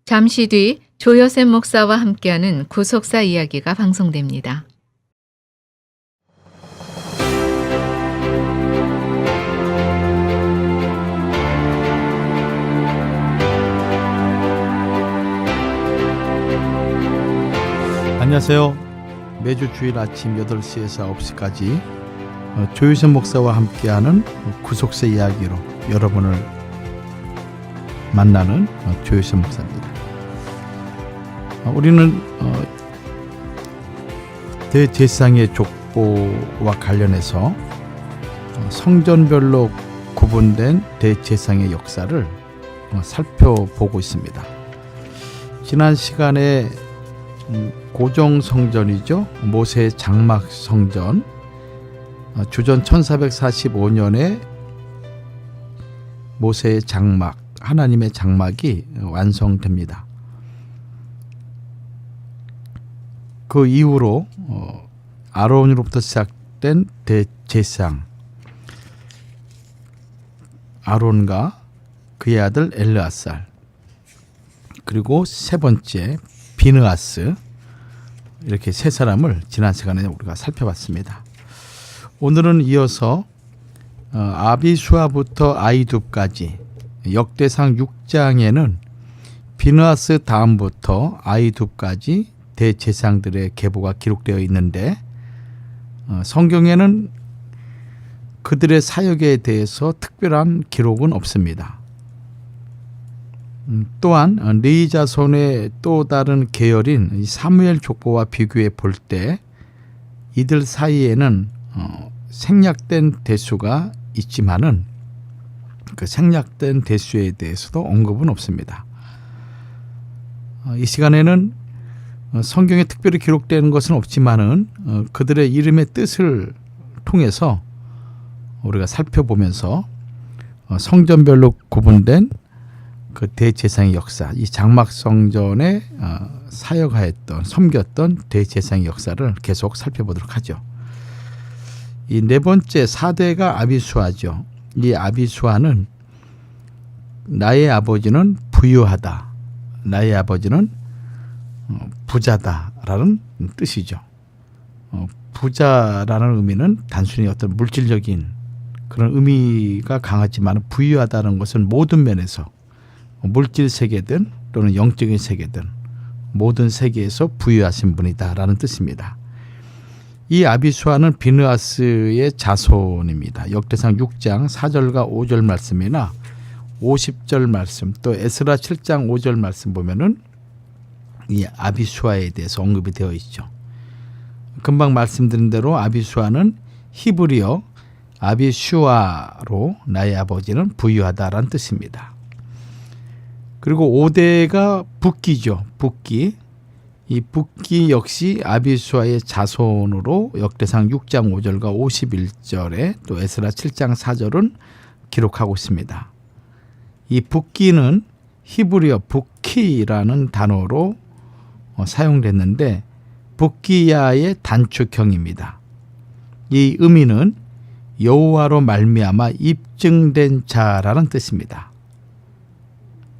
잠시 뒤 조여셉 목사와 함께하는 구속사 이야기가 방송됩니다. 안녕하세요. 매주 주일 아침 8시에서 9시까지 조유선 목사와 함께하는 구속사 이야기로 여러분을 만나는 조유선 목사입니다. 우리는 대제사장의 족보와 관련해서 성전별로 구분된 대제사장의 역사를 살펴보고 있습니다. 지난 시간에 고정 성전이죠. 모세 장막 성전, 주전 1445년에 모세의 장막, 하나님의 장막이 완성됩니다. 그 이후로 아론으로부터 시작된 대제사장, 아론과 그의 아들 엘르아살, 그리고 세 번째 비느하스, 이렇게 세 사람을 지난 시간에 우리가 살펴봤습니다. 오늘은 이어서 아비수아부터 아이둡까지 역대상 6장에는 비느하스 다음부터 아이둡까지 대제사장들의 계보가 기록되어 있는데 성경에는 그들의 사역에 대해서 특별한 기록은 없습니다. 또한 레위 자손의 또 다른 계열인 사무엘 족보와 비교해 볼 때 이들 사이에는 생략된 대수가 있지만은 그 생략된 대수에 대해서도 언급은 없습니다. 이 시간에는 성경에 특별히 기록되는 것은 없지만은 그들의 이름의 뜻을 통해서 우리가 살펴보면서 성전별로 구분된 그 대제사장의 역사, 이 장막성전에 사역하였던, 섬겼던 대제사장의 역사를 계속 살펴보도록 하죠. 이 네 번째 4대가 아비수아죠. 이 아비수아는 나의 아버지는 부유하다, 나의 아버지는 부자다라는 뜻이죠. 부자라는 의미는 단순히 어떤 물질적인 그런 의미가 강하지만 부유하다는 것은 모든 면에서 물질 세계든 또는 영적인 세계든 모든 세계에서 부유하신 분이다라는 뜻입니다. 이 아비수아는 비느하스의 자손입니다. 역대상 6장 4절과 5절 말씀이나 50절 말씀, 또 에스라 7장 5절 말씀 보면은 이 아비수아에 대해서 언급이 되어 있죠. 금방 말씀드린 대로 아비수아는 히브리어 아비슈아로 나의 아버지는 부유하다라는 뜻입니다. 그리고 5대가 붓기죠. 붓기. 이 붓기 역시 아비수아의 자손으로 역대상 6장 5절과 51절에 또 에스라 7장 4절은 기록하고 있습니다. 이 붓기는 히브리어 붓키라는 단어로 사용됐는데 붓기야의 단축형입니다. 이 의미는 여호와로 말미암아 입증된 자라는 뜻입니다.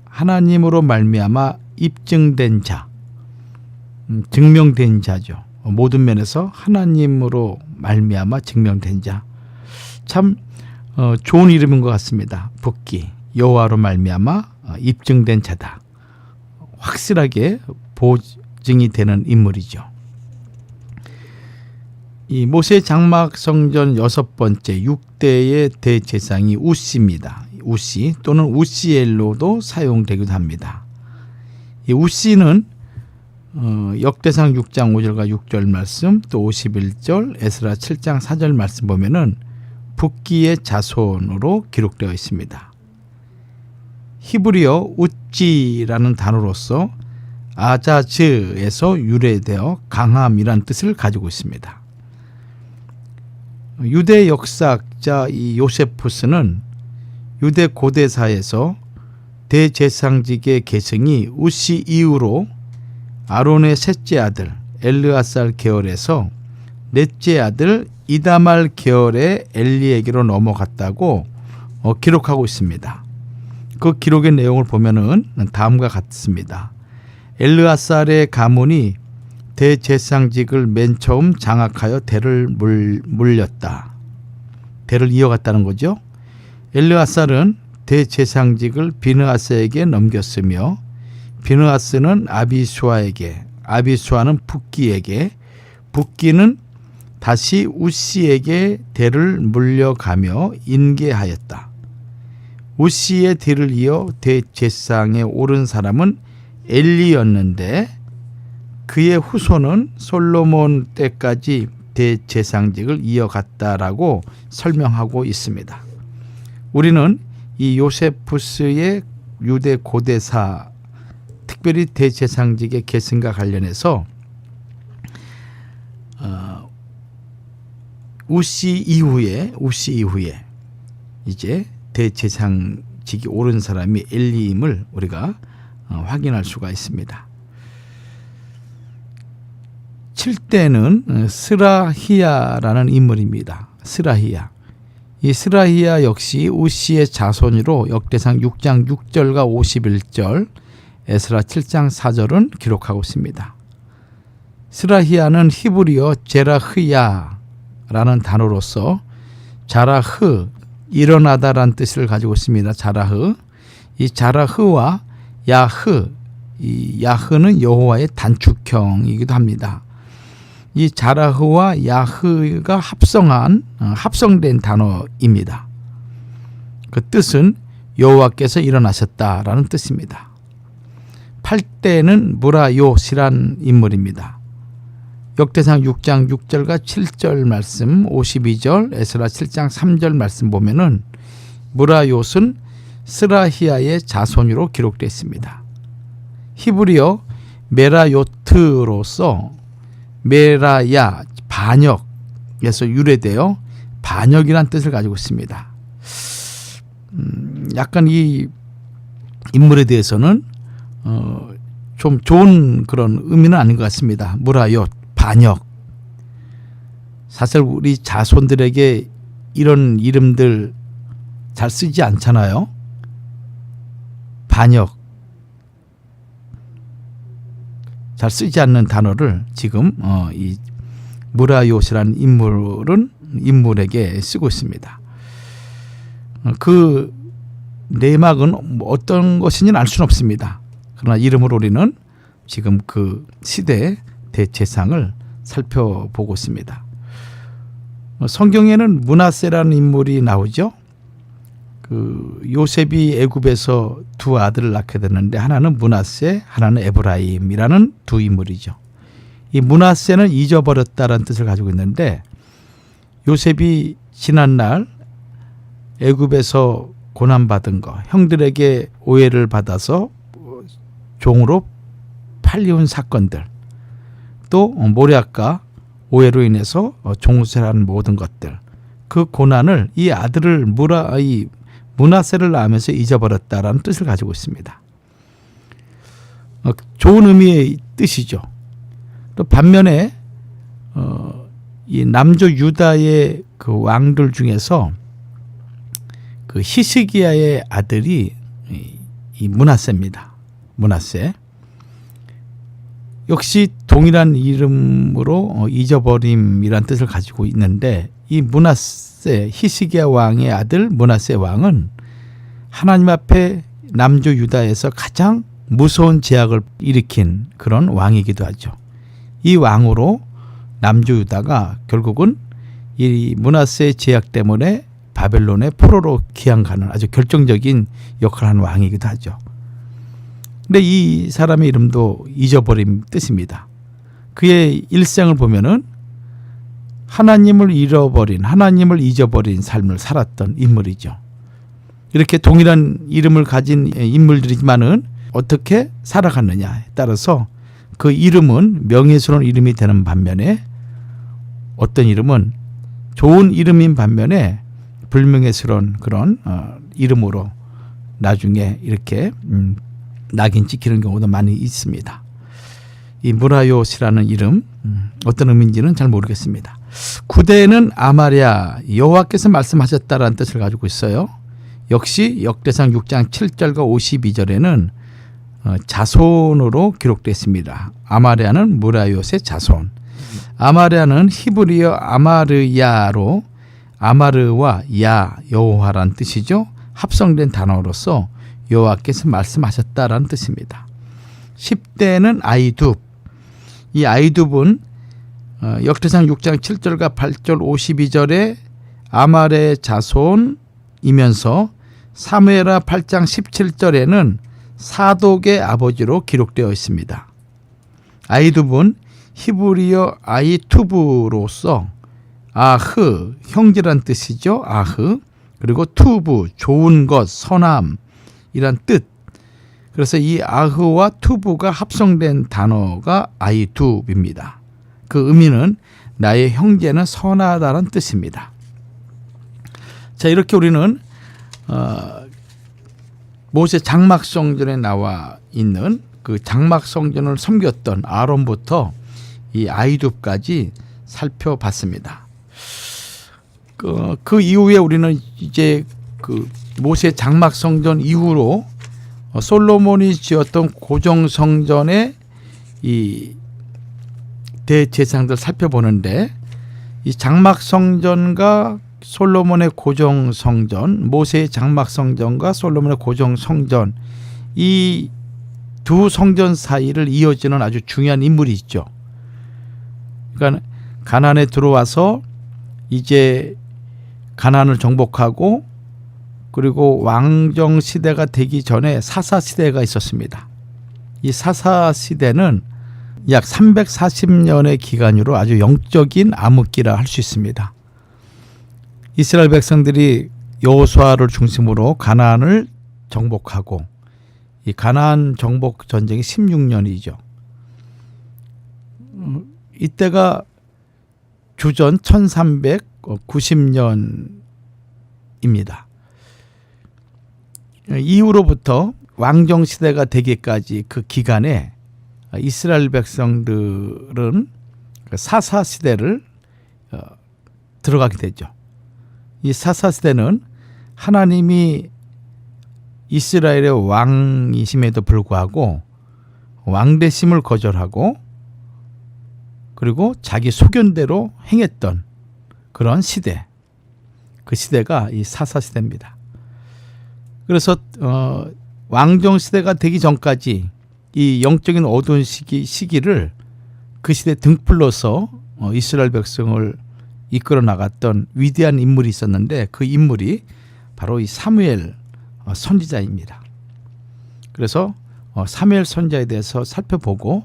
하나님으로 말미암아 입증된 자, 증명된 자죠. 모든 면에서 하나님으로 말미암아 증명된 자. 참 좋은 이름인 것 같습니다. 붓기, 여호와로 말미암아 입증된 자다. 확실하게 보증이 되는 인물이죠. 이 모세 장막 성전 6번째 6대의 대제사장이 우시입니다. 우시 또는 우시엘로도 사용되기도 합니다. 이 우시는 역대상 6장 5절과 6절 말씀, 또 51절, 에스라 7장 4절 말씀 보면은 붓기의 자손으로 기록되어 있습니다. 히브리어 우찌라는 단어로서 아자즈에서 유래되어 강함이란 뜻을 가지고 있습니다. 유대 역사학자 이 요세푸스는 유대 고대사에서 대제사장직의 계승이 우시 이후로 아론의 셋째 아들 엘르아살 계열에서 넷째 아들 이다말 계열의 엘리에게로 넘어갔다고 기록하고 있습니다. 그 기록의 내용을 보면은 다음과 같습니다. 엘르아살의 가문이 대제사장직을 맨 처음 장악하여 대를 물렸다. 대를 이어갔다는 거죠. 엘르아살은 대제사장직을 비느하스에게 넘겼으며 비느하스는 아비수아에게, 아비수아는 붓기에게, 붓기는 다시 우시에게 대를 물려가며 인계하였다. 우시의 뒤를 이어 대제사장에 오른 사람은 엘리였는데 그의 후손은 솔로몬 때까지 대제사장직을 이어갔다라고 설명하고 있습니다. 우리는 이 요세푸스의 유대 고대사, 특별히 대제사장직의 계승과 관련해서 우시 이후에 이제 대제사장직이 오른 사람이 엘리임을 우리가 확인할 수가 있습니다. 7대는 스라히야라는 인물입니다. 스라히야. 이 스라히야 역시 우시의 자손으로 역대상 6장 6절과 51절, 에스라 7장 4절은 기록하고 있습니다. 스라히야는 히브리어 제라흐야라는 단어로서 자라흐, 일어나다라는 뜻을 가지고 있습니다. 자라흐. 이 자라흐와 야흐, 이 야흐는 여호와의 단축형이기도 합니다. 이 자라흐와 야흐가 합성된 단어입니다. 그 뜻은 여호와께서 일어나셨다라는 뜻입니다. 8대는 무라요시란 인물입니다. 역대상 6장 6절과 7절 말씀, 52절, 에스라 7장 3절 말씀 보면은 무라요스는 스라히야의 자손으로 기록되어 있습니다. 히브리어 메라요트로서 메라야, 반역에서 유래되어 반역이라는 뜻을 가지고 있습니다. 약간 이 인물에 대해서는 좀 좋은 그런 의미는 아닌 것 같습니다. 무라요, 반역. 사실 우리 자손들에게 이런 이름들 잘 쓰지 않잖아요. 반역. 잘 쓰지 않는 단어를 지금 이 무라요시라는 인물에게 쓰고 있습니다. 그 내막은 어떤 것인지는 알 수는 없습니다. 그러나 이름으로 우리는 지금 그 시대 대제사장을 살펴보고 있습니다. 성경에는 므낫세라는 인물이 나오죠. 그 요셉이 애굽에서 두 아들을 낳게 되는데 하나는 므낫세, 하나는 에브라임이라는 두 인물이죠. 이 므낫세는 잊어버렸다라는 뜻을 가지고 있는데 요셉이 지난날 애굽에서 고난받은 거, 형들에게 오해를 받아서 종으로 팔려온 사건들, 또 모략과 오해로 인해서 종수라는 모든 것들, 그 고난을 이 아들을 므낫세를 낳으면서 잊어버렸다라는 뜻을 가지고 있습니다. 좋은 의미의 뜻이죠. 또 반면에 이 남조 유다의 그 왕들 중에서 그 히스기야의 아들이 이 므낫세입니다. 므낫세. 역시 동일한 이름으로 잊어버림이란 뜻을 가지고 있는데 이 므낫세, 히스기야 왕의 아들 므낫세 왕은 하나님 앞에 남조 유다에서 가장 무서운 제약을 일으킨 그런 왕이기도 하죠. 이 왕으로 남조 유다가 결국은 이 므낫세의 제약 때문에 바벨론의 포로로 귀양가는 아주 결정적인 역할을 하는 왕이기도 하죠. 근데 이 사람의 이름도 잊어버림 뜻입니다. 그의 일생을 보면은 하나님을 잊어버린 삶을 살았던 인물이죠. 이렇게 동일한 이름을 가진 인물들이지만은 어떻게 살아갔느냐에 따라서 그 이름은 명예스러운 이름이 되는 반면에 어떤 이름은 좋은 이름인 반면에 불명예스러운 그런 이름으로 나중에 이렇게 낙인 찍히는 경우도 많이 있습니다. 이 무라요시라는 이름 어떤 의미인지는 잘 모르겠습니다. 9대는 아마랴, 여호와께서 말씀하셨다라는 뜻을 가지고 있어요. 역시 역대상 6장 7절과 52절에는 자손으로 기록됐습니다. 아마랴는 무라요의 자손. 아마랴는 히브리어 아마르야로 아마르와 야 여호와란 뜻이죠. 합성된 단어로서 여호와께서 말씀하셨다라는 뜻입니다. 10대는 아이둡. 이 아이둡은 역대상 6장 7절과 8절 52절에 아말의 자손이면서 사무엘하 8장 17절에는 사독의 아버지로 기록되어 있습니다. 아이둡은 히브리어 아이투브로서 아흐, 형제란 뜻이죠. 아흐. 그리고 투브, 좋은 것, 선함이란 뜻. 그래서 이 아흐와 투브가 합성된 단어가 아이둡입니다. 그 의미는 나의 형제는 선하다는 뜻입니다. 자, 이렇게 우리는 모세 장막성전에 나와 있는 그 장막성전을 섬겼던 아론부터 이 아이둡까지 살펴봤습니다. 그 이후에 우리는 이제 그 모세 장막성전 이후로 솔로몬이 지었던 고정성전의 이 대제사장들 살펴보는데, 이 장막성전과 솔로몬의 고정성전, 모세의 장막성전과 솔로몬의 고정성전, 이 두 성전 사이를 이어지는 아주 중요한 인물이 있죠. 그러니까 가나안에 들어와서 이제 가나안을 정복하고, 그리고 왕정 시대가 되기 전에 사사 시대가 있었습니다. 이 사사 시대는 약 340년의 기간으로 아주 영적인 암흑기라 할 수 있습니다. 이스라엘 백성들이 여호수아를 중심으로 가나안을 정복하고, 이 가나안 정복 전쟁이 16년이죠. 이때가 주전 1390년입니다. 이후로부터 왕정 시대가 되기까지 그 기간에 이스라엘 백성들은 사사 시대를 들어가게 되죠. 이 사사 시대는 하나님이 이스라엘의 왕이심에도 불구하고 왕대심을 거절하고, 그리고 자기 소견대로 행했던 그런 시대, 그 시대가 이 사사 시대입니다. 그래서 왕정 시대가 되기 전까지 이 영적인 어두운 시기를 그 시대 등불로서 이스라엘 백성을 이끌어 나갔던 위대한 인물이 있었는데, 그 인물이 바로 이 사무엘 선지자입니다. 그래서 사무엘 선지자에 대해서 살펴보고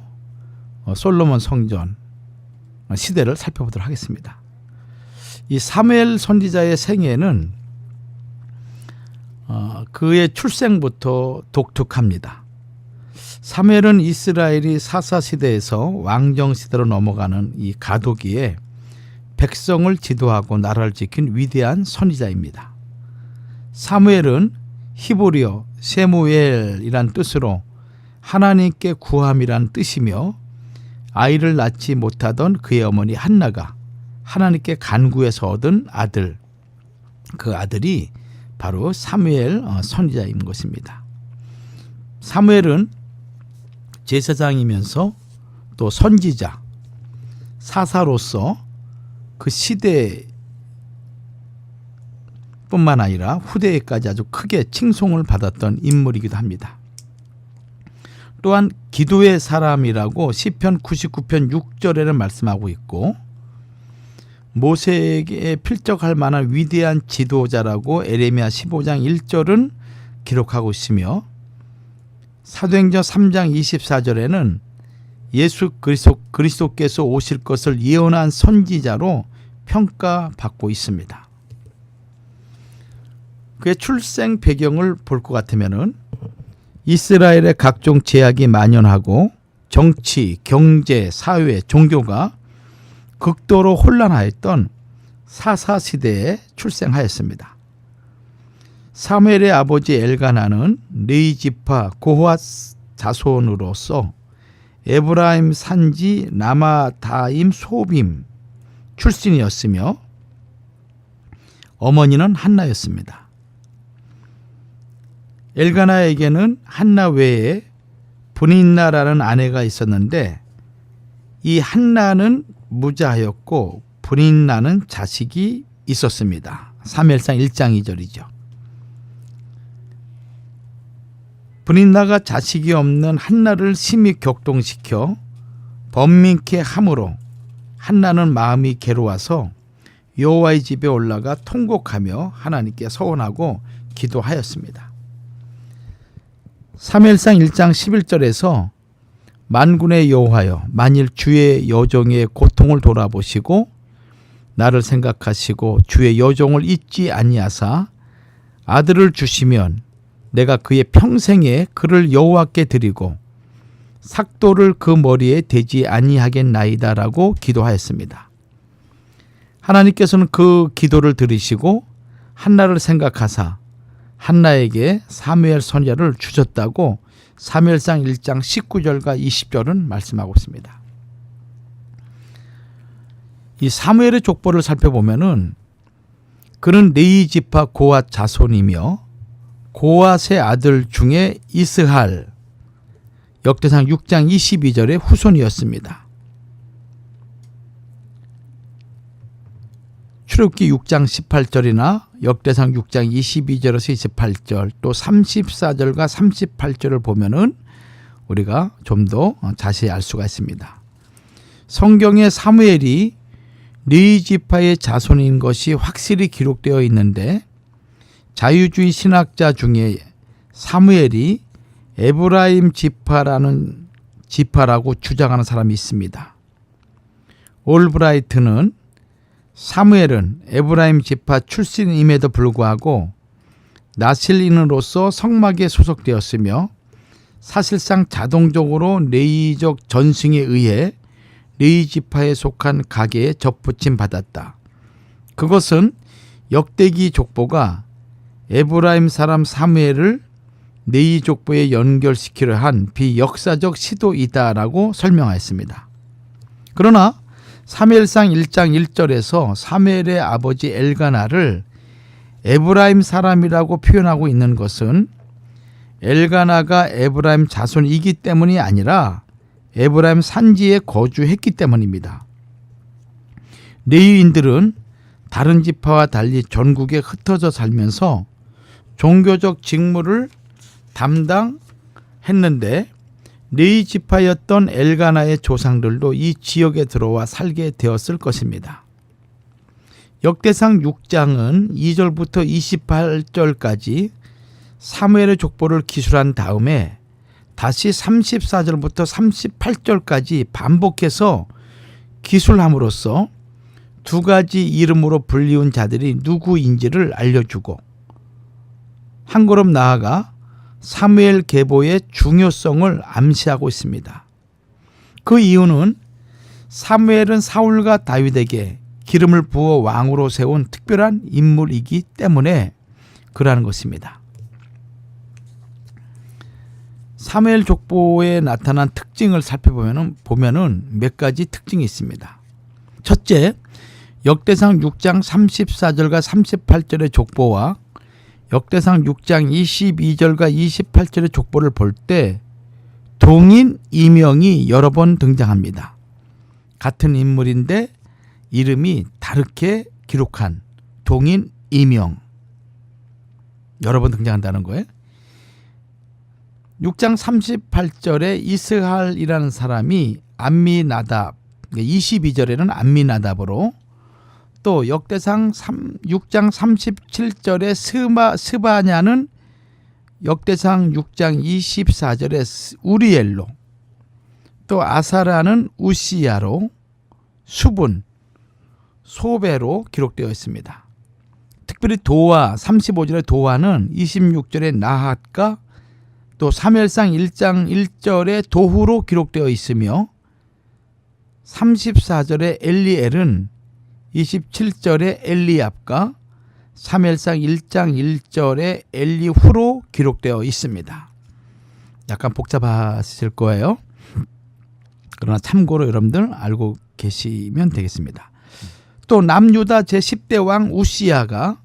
솔로몬 성전 시대를 살펴보도록 하겠습니다. 이 사무엘 선지자의 생애는 그의 출생부터 독특합니다. 사무엘은 이스라엘이 사사 시대에서 왕정 시대로 넘어가는 이 가도기에 백성을 지도하고 나라를 지킨 위대한 선지자입니다. 사무엘은 히브리어 세무엘이란 뜻으로 하나님께 구함이란 뜻이며, 아이를 낳지 못하던 그의 어머니 한나가 하나님께 간구해서 얻은 아들, 그 아들이 바로 사무엘 선지자인 것입니다. 사무엘은 제사장이면서 또 선지자, 사사로서 그 시대 뿐만 아니라 후대에까지 아주 크게 칭송을 받았던 인물이기도 합니다. 또한 기도의 사람이라고 시편 99편 6절에는 말씀하고 있고, 모세에게 필적할 만한 위대한 지도자라고 에레미야 15장 1절은 기록하고 있으며, 사도행전 3장 24절에는 예수 그리스도께서 오실 것을 예언한 선지자로 평가받고 있습니다. 그의 출생 배경을 볼 것 같으면은 이스라엘의 각종 제약이 만연하고 정치, 경제, 사회, 종교가 극도로 혼란하였던 사사 시대에 출생하였습니다. 사무엘의 아버지 엘가나는 레이지파 고핫 자손으로서 에브라임 산지 라마다임 소빔 출신이었으며, 어머니는 한나였습니다. 엘가나에게는 한나 외에 브닌나라는 아내가 있었는데 이 한나는 무자하였고 브닌나는 자식이 있었습니다. 사무엘상 1장 2절이죠. 브닌나가 자식이 없는 한나를 심히 격동시켜 번민케 함으로 한나는 마음이 괴로워서 여호와의 집에 올라가 통곡하며 하나님께 서원하고 기도하였습니다. 사무엘상 1장 11절에서 만군의 여호와여, 만일 주의 여종의 고통을 돌아보시고 나를 생각하시고 주의 여종을 잊지 아니하사 아들을 주시면 내가 그의 평생에 그를 여호와께 드리고 삭도를 그 머리에 대지 아니하겠나이다라고 기도하였습니다. 하나님께서는 그 기도를 들으시고 한나를 생각하사 한나에게 사무엘 손자를 주셨다고 사무엘상 1장 19절과 20절은 말씀하고 있습니다. 이 사무엘의 족보를 살펴보면은 그는 레위 지파 고앗 자손이며 고앗의 아들 중에 이스할 역대상 6장 22절의 후손이었습니다. 출애굽기 6장 18절이나 역대상 6장 22절에서 28절 또 34절과 38절을 보면은 우리가 좀 더 자세히 알 수가 있습니다. 성경에 사무엘이 레위 지파의 자손인 것이 확실히 기록되어 있는데 자유주의 신학자 중에 사무엘이 에브라임 지파라고 주장하는 사람이 있습니다. 올브라이트는 사무엘은 에브라임 지파 출신임에도 불구하고 나실인으로서 성막에 소속되었으며 사실상 자동적으로 레위적 전승에 의해 레위 지파에 속한 가계에 접붙임 받았다. 그것은 역대기 족보가 에브라임 사람 사무엘을 레위 족보에 연결시키려 한 비역사적 시도이다라고 설명하였습니다. 그러나 사무엘상 1장 1절에서 사무엘의 아버지 엘가나를 에브라임 사람이라고 표현하고 있는 것은 엘가나가 에브라임 자손이기 때문이 아니라 에브라임 산지에 거주했기 때문입니다. 레위인들은 다른 지파와 달리 전국에 흩어져 살면서 종교적 직무를 담당했는데 레위 지파였던 엘가나의 조상들도 이 지역에 들어와 살게 되었을 것입니다. 역대상 6장은 2절부터 28절까지 사무엘의 족보를 기술한 다음에 다시 34절부터 38절까지 반복해서 기술함으로써 두 가지 이름으로 불리운 자들이 누구인지를 알려주고 한 걸음 나아가 사무엘 계보의 중요성을 암시하고 있습니다. 그 이유는 사무엘은 사울과 다윗에게 기름을 부어 왕으로 세운 특별한 인물이기 때문에 그러한 것입니다. 사무엘 족보에 나타난 특징을 살펴보면은 몇 가지 특징이 있습니다. 첫째, 역대상 6장 34절과 38절의 족보와 역대상 6장 22절과 28절의 족보를 볼 때 동인 이명이 여러 번 등장합니다. 같은 인물인데 이름이 다르게 기록한 동인 이명 여러 번 등장한다는 거예요. 6장 38절에 이스할이라는 사람이 암미나답, 22절에는 암미나답으로 또 역대상 6장 37절에 스바냐는 역대상 6장 24절에 우리엘로 또 아사라는 우시야로 수분, 소베로 기록되어 있습니다. 특별히 도와 35절의 도와는 26절의 나핫과 또 사무엘상 1장 1절의 도후로 기록되어 있으며 34절의 엘리엘은 27절의 엘리압과 사무엘상 1장 1절의 엘리후로 기록되어 있습니다. 약간 복잡하실 거예요. 그러나 참고로 여러분들 알고 계시면 되겠습니다. 또 남유다 제10대 왕 우시야가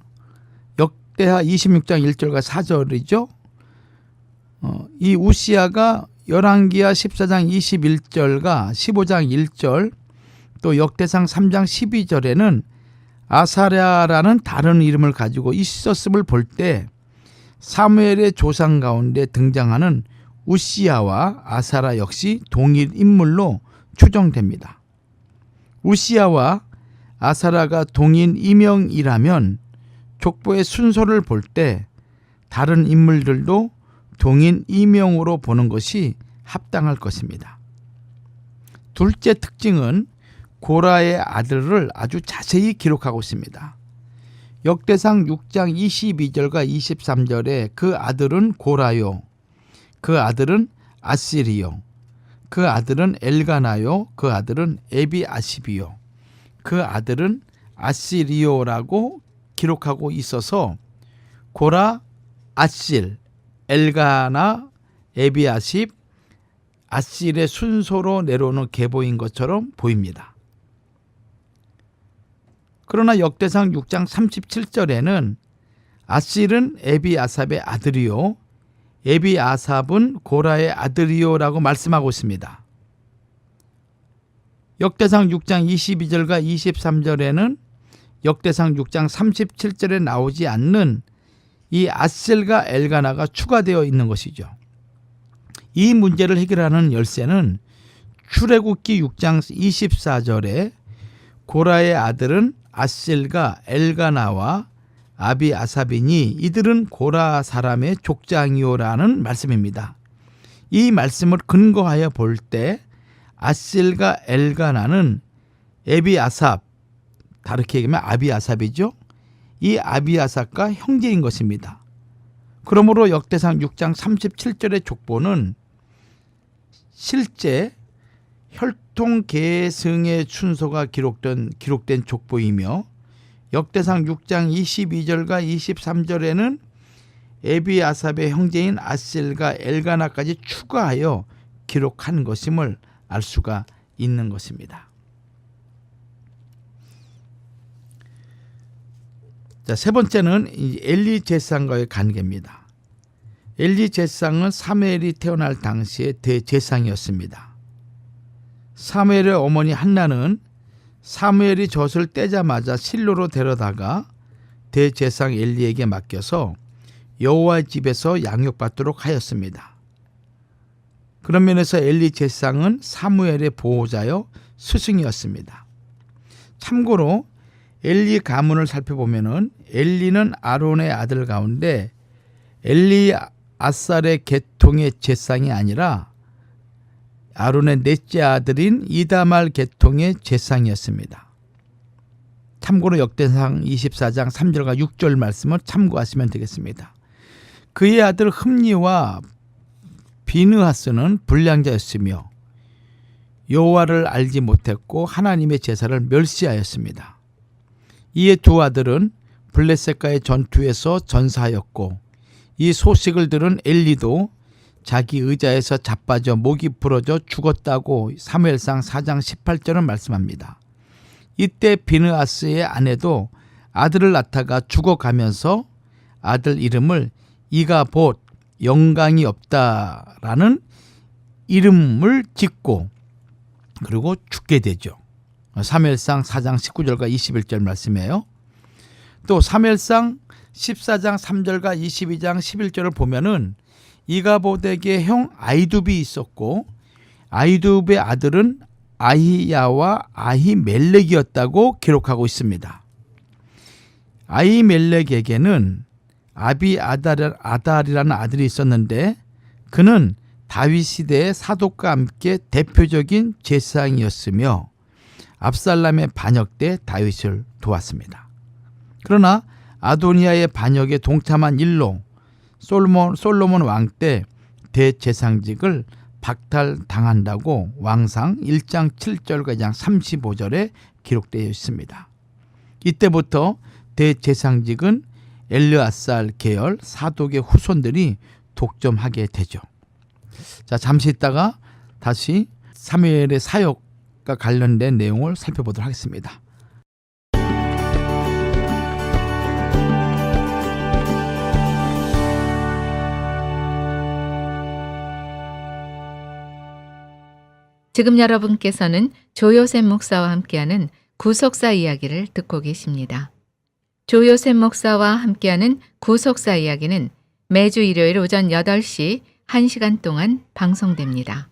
역대하 26장 1절과 4절이죠. 이 우시야가 열왕기하 14장 21절과 15장 1절 또 역대상 3장 12절에는 아사랴라는 다른 이름을 가지고 있었음을 볼 때 사무엘의 조상 가운데 등장하는 우시야와 아사랴 역시 동일 인물로 추정됩니다. 우시야와 아사랴가 동일 이명이라면 족보의 순서를 볼 때 다른 인물들도 동일 이명으로 보는 것이 합당할 것입니다. 둘째 특징은 고라의 아들을 아주 자세히 기록하고 있습니다. 역대상 6장 22절과 23절에 그 아들은 고라요, 그 아들은 아시리요, 그 아들은 엘가나요, 그 아들은 에비아십이요, 그 아들은 아시리요라고 기록하고 있어서 고라, 아실, 엘가나, 에비아십, 아실의 순서로 내려오는 계보인 것처럼 보입니다. 그러나 역대상 6장 37절에는 아실은 에비아삽의 아들이요 에비아삽은 고라의 아들이요라고 말씀하고 있습니다. 역대상 6장 22절과 23절에는 역대상 6장 37절에 나오지 않는 이 아실과 엘가나가 추가되어 있는 것이죠. 이 문제를 해결하는 열쇠는 출애굽기 6장 24절에 고라의 아들은 아실과 엘가나와 아비아삽이니 이들은 고라 사람의 족장이요라는 말씀입니다. 이 말씀을 근거하여 볼 때 아실과 엘가나는 에비아삽, 다르게 얘기하면 아비아삽이죠. 이 아비아삽과 형제인 것입니다. 그러므로 역대상 6장 37절의 족보는 실제 혈통계승의 순서가 기록된 족보이며 역대상 6장 22절과 23절에는 에비아삽의 형제인 아실과 엘가나까지 추가하여 기록한 것임을 알 수가 있는 것입니다. 자, 세 번째는 엘리 제사장과의 관계입니다. 엘리 제사장은 사무엘이 태어날 당시의 대제사장이었습니다. 사무엘의 어머니 한나는 사무엘이 젖을 떼자마자 실로로 데려다가 대제사장 엘리에게 맡겨서 여호와의 집에서 양육받도록 하였습니다. 그런 면에서 엘리 제사장은 사무엘의 보호자여 스승이었습니다. 참고로 엘리 가문을 살펴보면은 엘리는 아론의 아들 가운데 엘리아살의 계통의 제사장이 아니라 아론의 넷째 아들인 이다말 계통의 제사장이었습니다. 참고로 역대상 24장 3절과 6절 말씀을 참고하시면 되겠습니다. 그의 아들 흠니와 비느하스는 불량자였으며 여호와를 알지 못했고 하나님의 제사를 멸시하였습니다. 이에 두 아들은 블레셋과의 전투에서 전사하였고 이 소식을 들은 엘리도 자기 의자에서 자빠져 목이 부러져 죽었다고 사무엘상 4장 18절은 말씀합니다. 이때 비느하스의 아내도 아들을 낳다가 죽어가면서 아들 이름을 이가봇 영광이 없다라는 이름을 짓고 그리고 죽게 되죠. 사무엘상 4장 19절과 21절 말씀이에요. 또 사무엘상 14장 3절과 22장 11절을 보면은 이가봇에게 형 아히두비 있었고 아히두비의 아들은 아히야와 아히멜렉이었다고 기록하고 있습니다. 아히멜렉에게는 아비아달이라는 아들이 있었는데 그는 다윗 시대의 사독과 함께 대표적인 제사장이었으며 압살람의 반역 때 다윗을 도왔습니다. 그러나 아도니아의 반역에 동참한 일로 솔로몬 왕 때 대제사장직을 박탈당한다고 왕상 1장 7절과 2장 35절에 기록되어 있습니다. 이때부터 대제사장직은 엘르아살 계열 사독의 후손들이 독점하게 되죠. 자, 잠시 있다가 다시 사무엘의 사역과 관련된 내용을 살펴보도록 하겠습니다. 지금 여러분께서는 조요셉 목사와 함께하는 구속사 이야기를 듣고 계십니다. 조요셉 목사와 함께하는 구속사 이야기는 매주 일요일 오전 8시 1시간 동안 방송됩니다.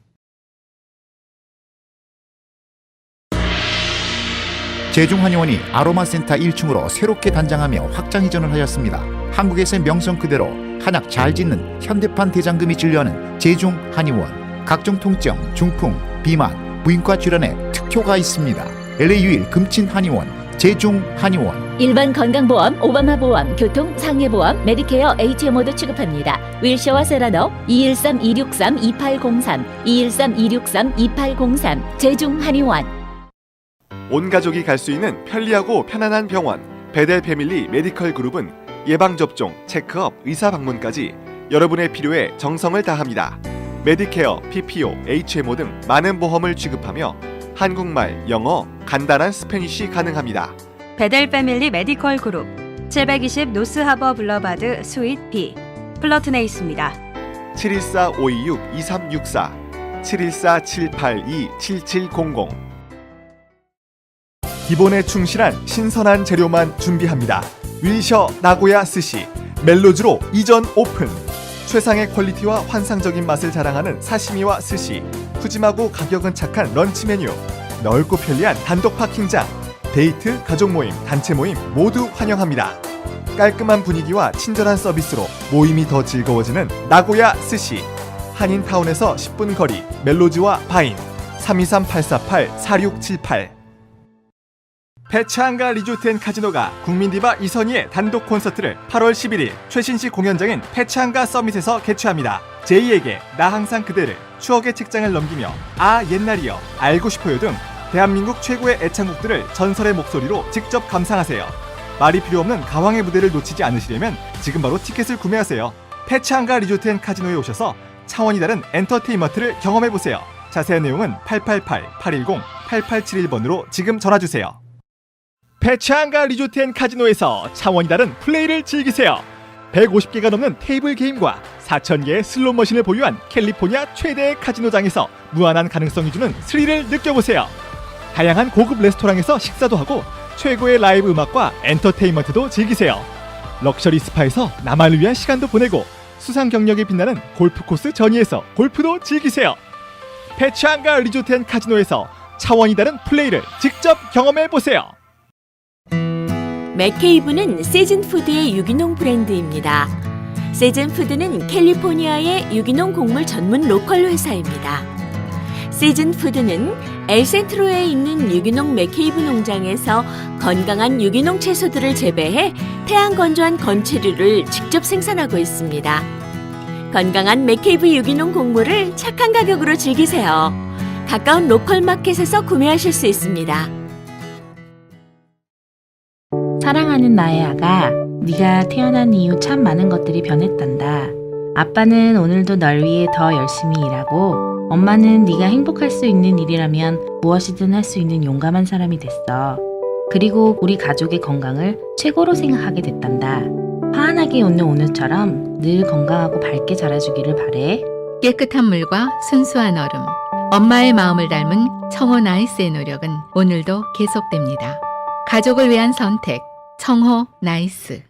제중한의원이 아로마센터 1층으로 새롭게 단장하며 확장 이전을 하였습니다. 한국에서의 명성 그대로 한약 잘 짓는 현대판 대장금이 진료하는 제중한의원. 각종 통증, 중풍, 비만, 무인과 질환에 특효가 있습니다. LA 유일 금친한의원 제중한의원. 일반 건강보험, 오바마 보험, 교통, 상해보험, 메디케어, HMO도 취급합니다. 윌셔와 세라노 213-263-2803, 213-263-2803 제중한의원. 온 가족이 갈 수 있는 편리하고 편안한 병원 베델 패밀리 메디컬 그룹은 예방접종, 체크업, 의사 방문까지 여러분의 필요에 정성을 다합니다. 메디케어, PPO, HMO 등 많은 보험을 취급하며 한국말, 영어, 간단한 스페니쉬 가능합니다. 베델 패밀리 메디컬 그룹 720 노스하버 블러바드 스윗 B 플러튼에 있습니다. 714-526-2364 714-782-7700. 기본에 충실한 신선한 재료만 준비합니다. 윌셔 나고야 스시 멜로즈로 이전 오픈. 최상의 퀄리티와 환상적인 맛을 자랑하는 사시미와 스시, 푸짐하고 가격은 착한 런치 메뉴, 넓고 편리한 단독 파킹장, 데이트, 가족 모임, 단체 모임 모두 환영합니다. 깔끔한 분위기와 친절한 서비스로 모임이 더 즐거워지는 나고야 스시. 한인타운에서 10분 거리 멜로즈와 바인 323-848-4678. 페차항가 리조트앤카지노가 국민디바 이선희의 단독 콘서트를 8월 11일 최신식 공연장인 페차항가 서밋에서 개최합니다. 제이에게 나 항상 그대를, 추억의 책장을 넘기며 아 옛날이여, 알고 싶어요 등 대한민국 최고의 애창곡들을 전설의 목소리로 직접 감상하세요. 말이 필요 없는 가왕의 무대를 놓치지 않으시려면 지금 바로 티켓을 구매하세요. 페차항가 리조트앤카지노에 오셔서 차원이 다른 엔터테인먼트를 경험해보세요. 자세한 내용은 888-810-8871번으로 지금 전화주세요. 페차항가 리조트앤카지노에서 차원이 다른 플레이를 즐기세요. 150개가 넘는 테이블 게임과 4,000개의 슬롯 머신을 보유한 캘리포니아 최대의 카지노장에서 무한한 가능성이 주는 스릴을 느껴보세요. 다양한 고급 레스토랑에서 식사도 하고 최고의 라이브 음악과 엔터테인먼트도 즐기세요. 럭셔리 스파에서 나만을 위한 시간도 보내고 수상 경력에 빛나는 골프 코스 전이에서 골프도 즐기세요. 페차항가 리조트앤카지노에서 차원이 다른 플레이를 직접 경험해보세요. 맥케이브는 세즌푸드의 유기농 브랜드입니다. 세즌푸드는 캘리포니아의 유기농 곡물 전문 로컬 회사입니다. 세즌푸드는 엘센트로에 있는 유기농 맥케이브 농장에서 건강한 유기농 채소들을 재배해 태양 건조한 건체류를 직접 생산하고 있습니다. 건강한 맥케이브 유기농 곡물을 착한 가격으로 즐기세요. 가까운 로컬 마켓에서 구매하실 수 있습니다. 사랑하는 나의 아가, 네가 태어난 이후 참 많은 것들이 변했단다. 아빠는 오늘도 널 위해 더 열심히 일하고, 엄마는 네가 행복할 수 있는 일이라면 무엇이든 할 수 있는 용감한 사람이 됐어. 그리고 우리 가족의 건강을 최고로 생각하게 됐단다. 환하게 웃는 오늘처럼 늘 건강하고 밝게 자라주기를 바래. 깨끗한 물과 순수한 얼음, 엄마의 마음을 닮은 청호 나이스의 노력은 오늘도 계속됩니다. 가족을 위한 선택, 청호 나이스.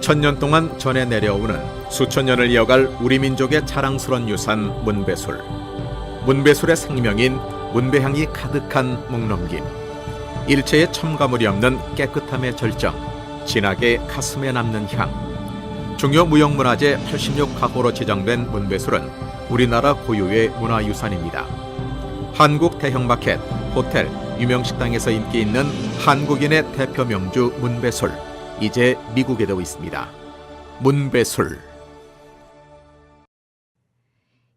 천년 동안 전해 내려오는 수천 년을 이어갈 우리 민족의 자랑스러운 유산 문배술. 문배술의 생명인 문배향이 가득한 묵넘김. 일체의 첨가물이 없는 깨끗함의 절정. 진하게 가슴에 남는 향. 중요 무형문화재 86가구로 지정된 문배술은 우리나라 고유의 문화유산입니다. 한국 대형마켓, 호텔, 유명 식당에서 인기 있는 한국인의 대표 명주 문배술. 이제 미국에도 있습니다. 문배술.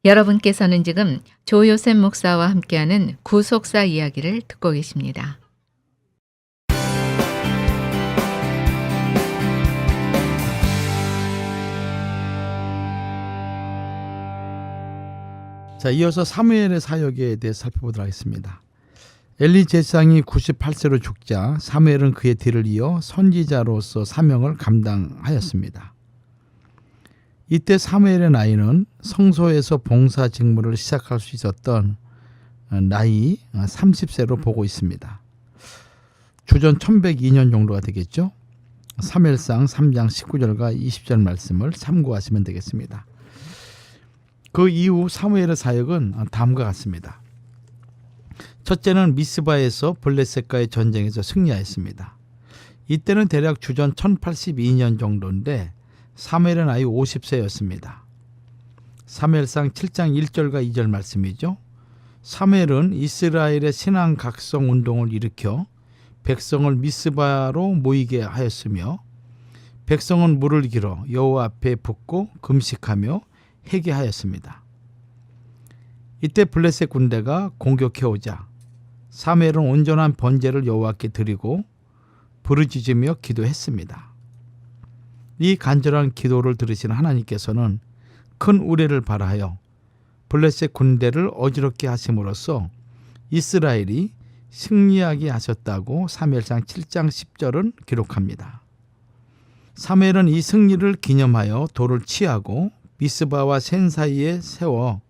여러분께서는 지금 조요셉 목사와 함께하는 구속사 이야기를 듣고 계십니다. 자, 이어서 사무엘의 사역에 대해 살펴보도록 하겠습니다. 엘리 제사장이 98세로 죽자 사무엘은 그의 뒤를 이어 선지자로서 사명을 감당하였습니다. 이때 사무엘의 나이는 성소에서 봉사 직무를 시작할 수 있었던 나이 30세로 보고 있습니다. 주전 1102년 정도가 되겠죠. 사무엘상 3장 19절과 20절 말씀을 참고하시면 되겠습니다. 그 이후 사무엘의 사역은 다음과 같습니다. 첫째는 미스바에서 블레셋과의 전쟁에서 승리하였습니다. 이때는 대략 주전 1082년 정도인데 사무엘의 나이 50세였습니다. 사무엘상 7장 1절과 2절 말씀이죠. 사무엘은 이스라엘의 신앙 각성 운동을 일으켜 백성을 미스바로 모이게 하였으며 백성은 물을 길어 여호와 앞에 붓고 금식하며 회개하였습니다. 이때 블레셋 군대가 공격해오자 사무엘은 온전한 번제를 여호와께 드리고 부르짖으며 기도했습니다. 이 간절한 기도를 들으신 하나님께서는 큰 우레를 발하여 블레셋 군대를 어지럽게 하심으로써 이스라엘이 승리하게 하셨다고 사무엘상 7장 10절은 기록합니다. 사무엘은 이 승리를 기념하여 돌을 취하고 미스바와 센 사이에 세워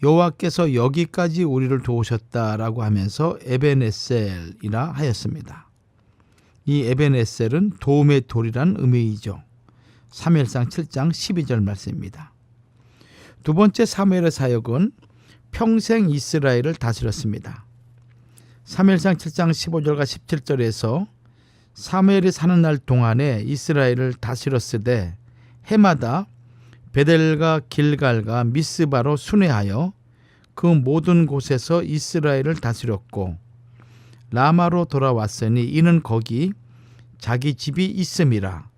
여호와께서 여기까지 우리를 도우셨다라고 하면서 에벤에셀이라 하였습니다. 이 에벤에셀은 도움의 돌이란 의미이죠. 사무엘상 7장 12절 말씀입니다. 두 번째 사무엘의 사역은 평생 이스라엘을 다스렸습니다. 사무엘상 7장 15절과 17절에서 사무엘이 사는 날 동안에 이스라엘을 다스렸으되 해마다 베델과 길갈과 미스바로 순회하여 그 모든 곳에서 이스라엘을 다스렸고 라마로 돌아왔으니 이는 거기 자기 집이 있음이라.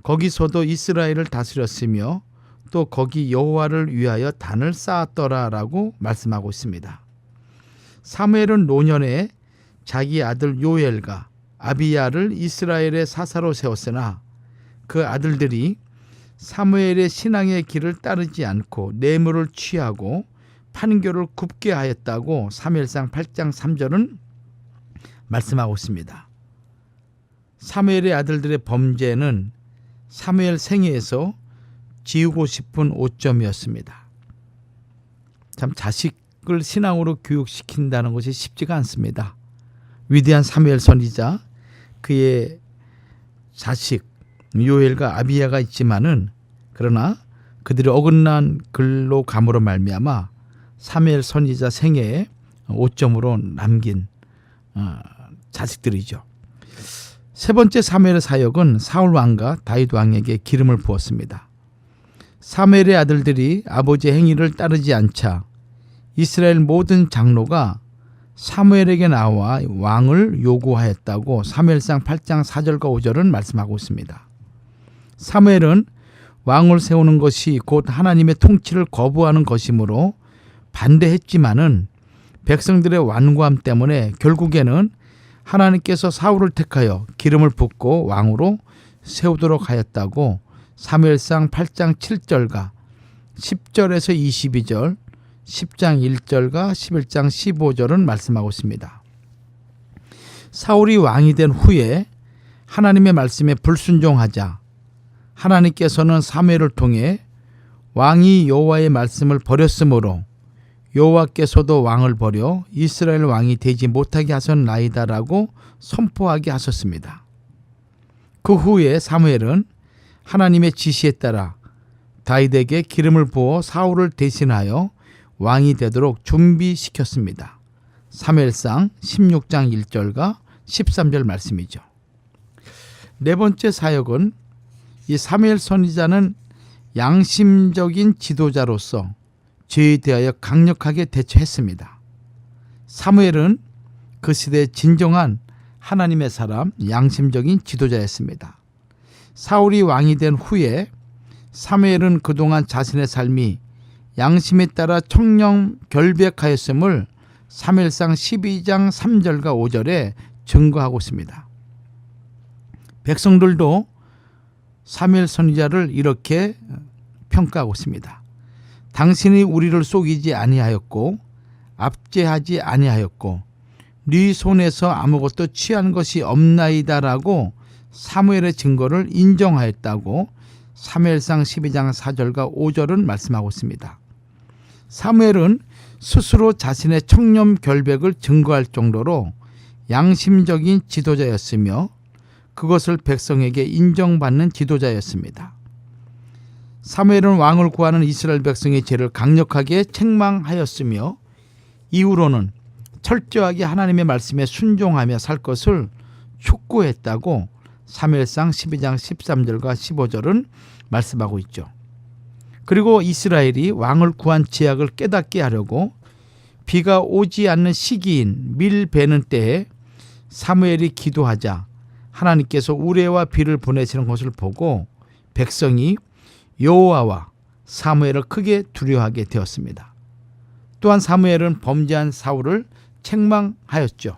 거기서도 이스라엘을 다스렸으며 또 거기 여호와를 위하여 단을 쌓았더라라고 말씀하고 있습니다. 사무엘은 노년에 자기 아들 요엘과 아비야를 이스라엘의 사사로 세웠으나 그 아들들이 사무엘의 신앙의 길을 따르지 않고 뇌물을 취하고 판교를 굽게 하였다고 사무엘상 8장 3절은 말씀하고 있습니다. 사무엘의 아들들의 범죄는 사무엘 생애에서 지우고 싶은 오점이었습니다. 참 자식을 신앙으로 교육시킨다는 것이 쉽지가 않습니다. 위대한 사무엘 선지자 그의 자식 요엘과 아비야가 있지만은 그러나 그들이 어긋난 글로 감으로 말미암아 사무엘 선지자 생애에 오점으로 남긴 자식들이죠. 세 번째 사무엘의 사역은 사울 왕과 다윗 왕에게 기름을 부었습니다. 사무엘의 아들들이 아버지의 행위를 따르지 않자 이스라엘 모든 장로가 사무엘에게 나와 왕을 요구하였다고 사무엘상 8장 4절과 5절은 말씀하고 있습니다. 사무엘은 왕을 세우는 것이 곧 하나님의 통치를 거부하는 것이므로 반대했지만은 백성들의 완고함 때문에 결국에는 하나님께서 사울을 택하여 기름을 붓고 왕으로 세우도록 하였다고 사무엘상 8장 7절과 10절에서 22절, 10장 1절과 11장 15절은 말씀하고 있습니다. 사울이 왕이 된 후에 하나님의 말씀에 불순종하자 하나님께서는 사무엘을 통해 왕이 여호와의 말씀을 버렸으므로 여호와께서도 왕을 버려 이스라엘 왕이 되지 못하게 하셨나이다라고 선포하게 하셨습니다. 그 후에 사무엘은 하나님의 지시에 따라 다윗에게 기름을 부어 사울을 대신하여 왕이 되도록 준비시켰습니다. 사무엘상 16장 1절과 13절 말씀이죠. 네 번째 사역은 이 사무엘 선지자는 양심적인 지도자로서 죄에 대하여 강력하게 대처했습니다. 사무엘은 그 시대의 진정한 하나님의 사람, 양심적인 지도자였습니다. 사울이 왕이 된 후에 사무엘은 그동안 자신의 삶이 양심에 따라 청렴 결백하였음을 사무엘상 12장 3절과 5절에 증거하고 있습니다. 백성들도 사무엘 선지자를 이렇게 평가하고 있습니다. 당신이 우리를 속이지 아니하였고 압제하지 아니하였고 네 손에서 아무것도 취한 것이 없나이다라고 사무엘의 증거를 인정하였다고 사무엘상 12장 4절과 5절은 말씀하고 있습니다. 사무엘은 스스로 자신의 청렴 결백을 증거할 정도로 양심적인 지도자였으며 그것을 백성에게 인정받는 지도자였습니다. 사무엘은 왕을 구하는 이스라엘 백성의 죄를 강력하게 책망하였으며 이후로는 철저하게 하나님의 말씀에 순종하며 살 것을 촉구했다고 사무엘상 12장 13절과 15절은 말씀하고 있죠. 그리고 이스라엘이 왕을 구한 제약을 깨닫게 하려고 비가 오지 않는 시기인 밀 베는 때에 사무엘이 기도하자 하나님께서 우레와 비를 보내시는 것을 보고 백성이 여호와와 사무엘을 크게 두려워하게 되었습니다. 또한 사무엘은 범죄한 사울을 책망하였죠.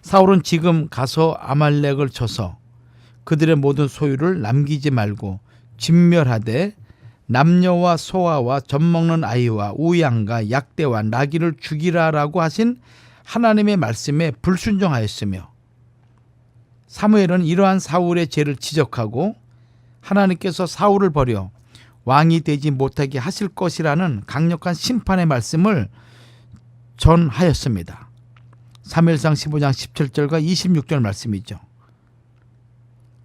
사울은 지금 가서 아말렉을 쳐서 그들의 모든 소유를 남기지 말고 진멸하되 남녀와 소아와 젖먹는 아이와 우양과 약대와 나귀를 죽이라라고 하신 하나님의 말씀에 불순종하였으며 사무엘은 이러한 사울의 죄를 지적하고 하나님께서 사울을 버려 왕이 되지 못하게 하실 것이라는 강력한 심판의 말씀을 전하였습니다. 사무엘상 15장 17절과 26절 말씀이죠.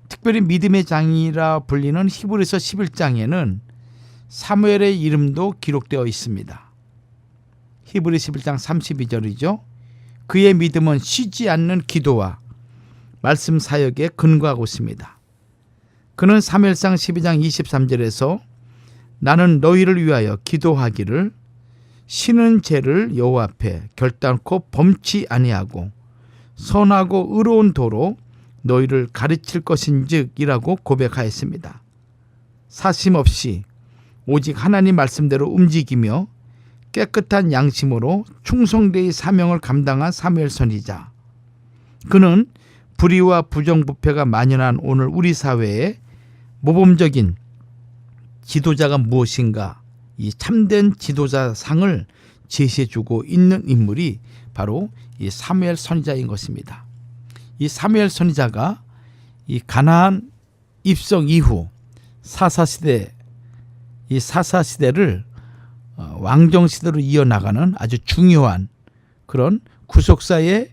특별히 믿음의 장이라 불리는 히브리서 11장에는 사무엘의 이름도 기록되어 있습니다. 히브리 11장 32절이죠. 그의 믿음은 쉬지 않는 기도와 말씀 사역에 근거하고 있습니다. 그는 사무엘상 12장 23절에서 나는 너희를 위하여 기도하기를 쉬는 죄를 여호와 앞에 결단코 범치 아니하고 선하고 의로운 도로 너희를 가르칠 것인즉이라고 고백하였습니다. 사심 없이 오직 하나님 말씀대로 움직이며 깨끗한 양심으로 충성되이 사명을 감당한 사무엘 선지자. 그는 불의와 부정부패가 만연한 오늘 우리 사회에 모범적인 지도자가 무엇인가, 이 참된 지도자 상을 제시해주고 있는 인물이 바로 이 사무엘 선지자인 것입니다. 이 사무엘 선지자가 이 가나안 입성 이후 사사시대, 이 사사시대를 왕정시대로 이어나가는 아주 중요한 그런 구속사의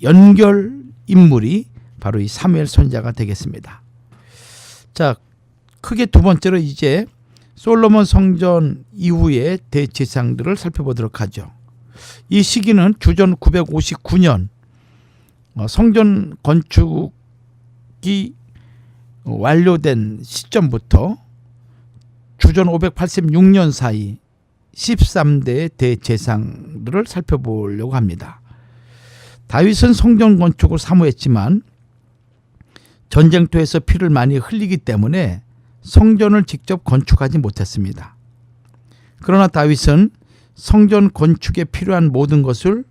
연결 인물이 바로 이 사무엘 선지자가 되겠습니다. 자, 크게 두 번째로 이제 솔로몬 성전 이후의 대제사장들을 살펴보도록 하죠. 이 시기는 주전 959년 성전 건축이 완료된 시점부터 주전 586년 사이 13대의 대제사장들을 살펴보려고 합니다. 다윗은 성전 건축을 사모했지만 전쟁터에서 피를 많이 흘리기 때문에 성전을 직접 건축하지 못했습니다. 그러나 다윗은 성전 건축에 필요한 모든 것을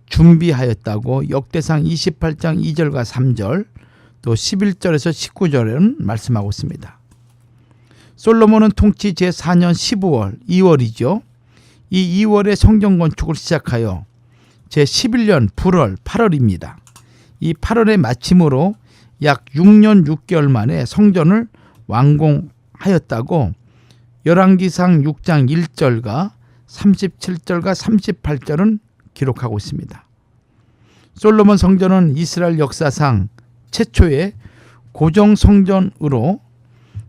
준비하였다고 역대상 28장 2절과 3절 또 11절에서 19절에는 말씀하고 있습니다. 솔로몬은 통치 제4년 15월 2월이죠. 이 2월에 성전 건축을 시작하여 제11년 불월 8월입니다. 이 8월의 마침으로 약 6년 6개월 만에 성전을 완공하였다고 열왕기상 6장 1절과 37절과 38절은 기록하고 있습니다. 솔로몬 성전은 이스라엘 역사상 최초의 고정 성전으로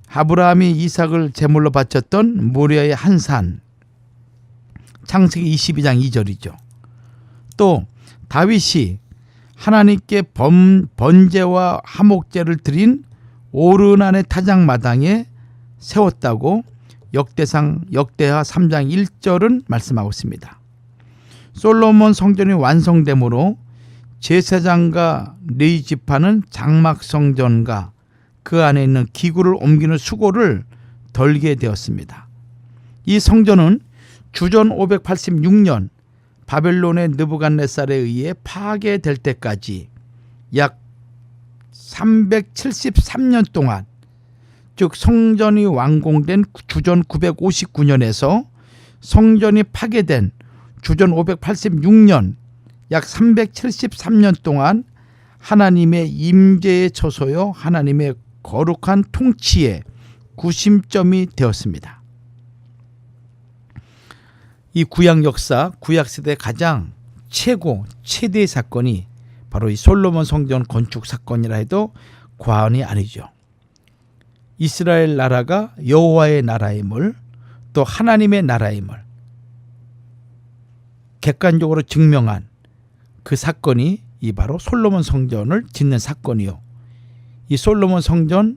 아브라함이 이삭을 제물로 바쳤던 모리아의 한 산, 창세기 22장 2절이죠. 또 다윗이 하나님께 번제와 화목제를 드린 오르난의 타작마당에 세웠다고 역대하 3장 1절은 말씀하고 있습니다. 솔로몬 성전이 완성되므로 제사장과 레위 지파는 장막 성전과 그 안에 있는 기구를 옮기는 수고를 덜게 되었습니다. 이 성전은 주전 586년 바벨론의 느부갓네살에 의해 파괴될 때까지 약 373년 동안, 즉 성전이 완공된 주전 959년에서 성전이 파괴된 주전 586년 약 373년 동안 하나님의 임재에 처소여 하나님의 거룩한 통치의 구심점이 되었습니다. 이 구약 역사, 구약 시대 가장 최대의 사건이 바로 이 솔로몬 성전 건축 사건이라 해도 과언이 아니죠. 이스라엘 나라가 여호와의 나라임을, 또 하나님의 나라임을 객관적으로 증명한 그 사건이 이 바로 솔로몬 성전을 짓는 사건이요. 이 솔로몬 성전,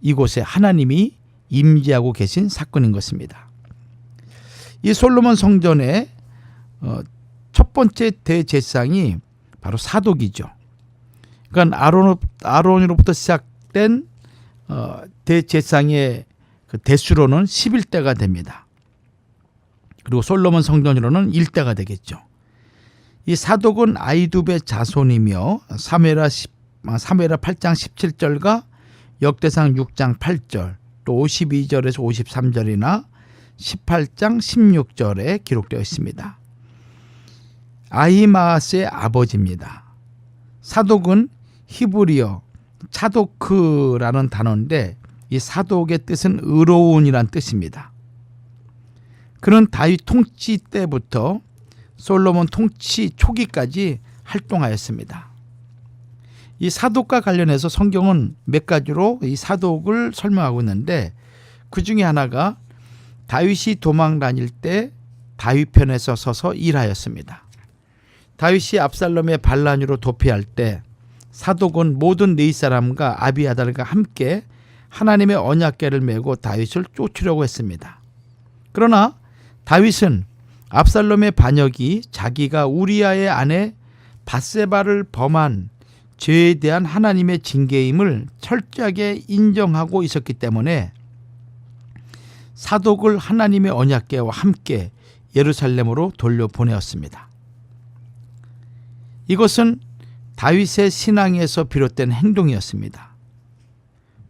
이곳에 하나님이 임재하고 계신 사건인 것입니다. 이 솔로몬 성전의 첫 번째 대제사장이 바로 사독이죠. 그러니까 아론으로부터 시작된 대제사장의 그 대수로는 11대가 됩니다. 그리고 솔로몬 성전으로는 1대가 되겠죠. 이 사독은 아이두베 자손이며 사무엘하 8장 17절과 역대상 6장 8절, 또 52절에서 53절이나 18장 16절에 기록되어 있습니다. 아히마아스의 아버지입니다. 사독은 히브리어 차도크라는 단어인데 이 사독의 뜻은 의로운이란 뜻입니다. 그는 다윗 통치 때부터 솔로몬 통치 초기까지 활동하였습니다. 이 사독과 관련해서 성경은 몇 가지로 이 사독을 설명하고 있는데, 그 중에 하나가 다윗이 도망 다닐 때 다윗 편에서 서서 일하였습니다. 다윗이 압살롬의 반란으로 도피할 때 사독은 모든 네 사람과 아비아달과 함께 하나님의 언약궤를 메고 다윗을 쫓으려고 했습니다. 그러나 다윗은 압살롬의 반역이 자기가 우리아의 아내 밧세바를 범한 죄에 대한 하나님의 징계임을 철저하게 인정하고 있었기 때문에 사독을 하나님의 언약궤와 함께 예루살렘으로 돌려보내었습니다. 이것은 다윗의 신앙에서 비롯된 행동이었습니다.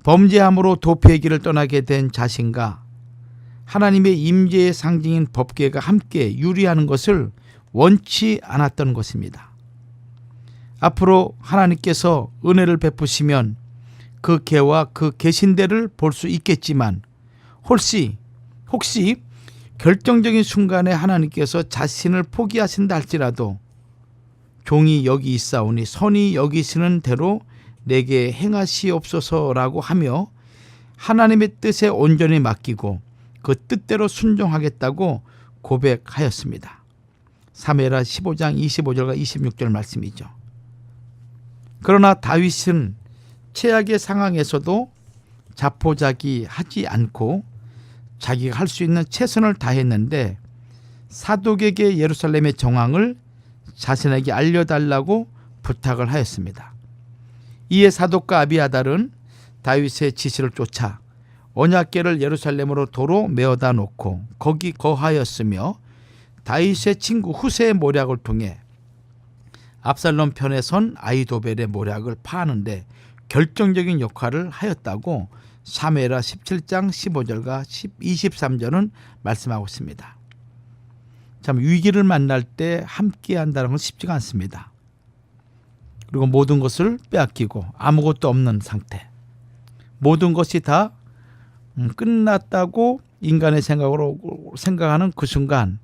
범죄함으로 도피의 길을 떠나게 된 자신과 하나님의 임재의 상징인 법궤가 함께 유리하는 것을 원치 않았던 것입니다. 앞으로 하나님께서 은혜를 베푸시면 그 궤와 그 계신대를 볼 수 있겠지만 혹시 결정적인 순간에 하나님께서 자신을 포기하신다 할지라도 종이 여기 있사오니 선히 여기시는 대로 내게 행하시옵소서라고 하며 하나님의 뜻에 온전히 맡기고 그 뜻대로 순종하겠다고 고백하였습니다. 사무엘하 15장 25절과 26절 말씀이죠. 그러나 다윗은 최악의 상황에서도 자포자기하지 않고 자기가 할 수 있는 최선을 다했는데 사독에게 예루살렘의 정황을 자신에게 알려달라고 부탁을 하였습니다. 이에 사독과 아비아달은 다윗의 지시를 쫓아 언약궤를 예루살렘으로 도로 메어다 놓고 거기 거하였으며 다윗의 친구 후세의 모략을 통해 압살롬 편에 선 아히도벨의 모략을 파하는데 결정적인 역할을 하였다고 사무엘하 17장 15절과 23절은 말씀하고 있습니다. 참 위기를 만날 때 함께 한다는 건 쉽지가 않습니다. 그리고 모든 것을 빼앗기고 아무것도 없는 상태, 모든 것이 다 끝났다고 인간의 생각으로 생각하는 그 순간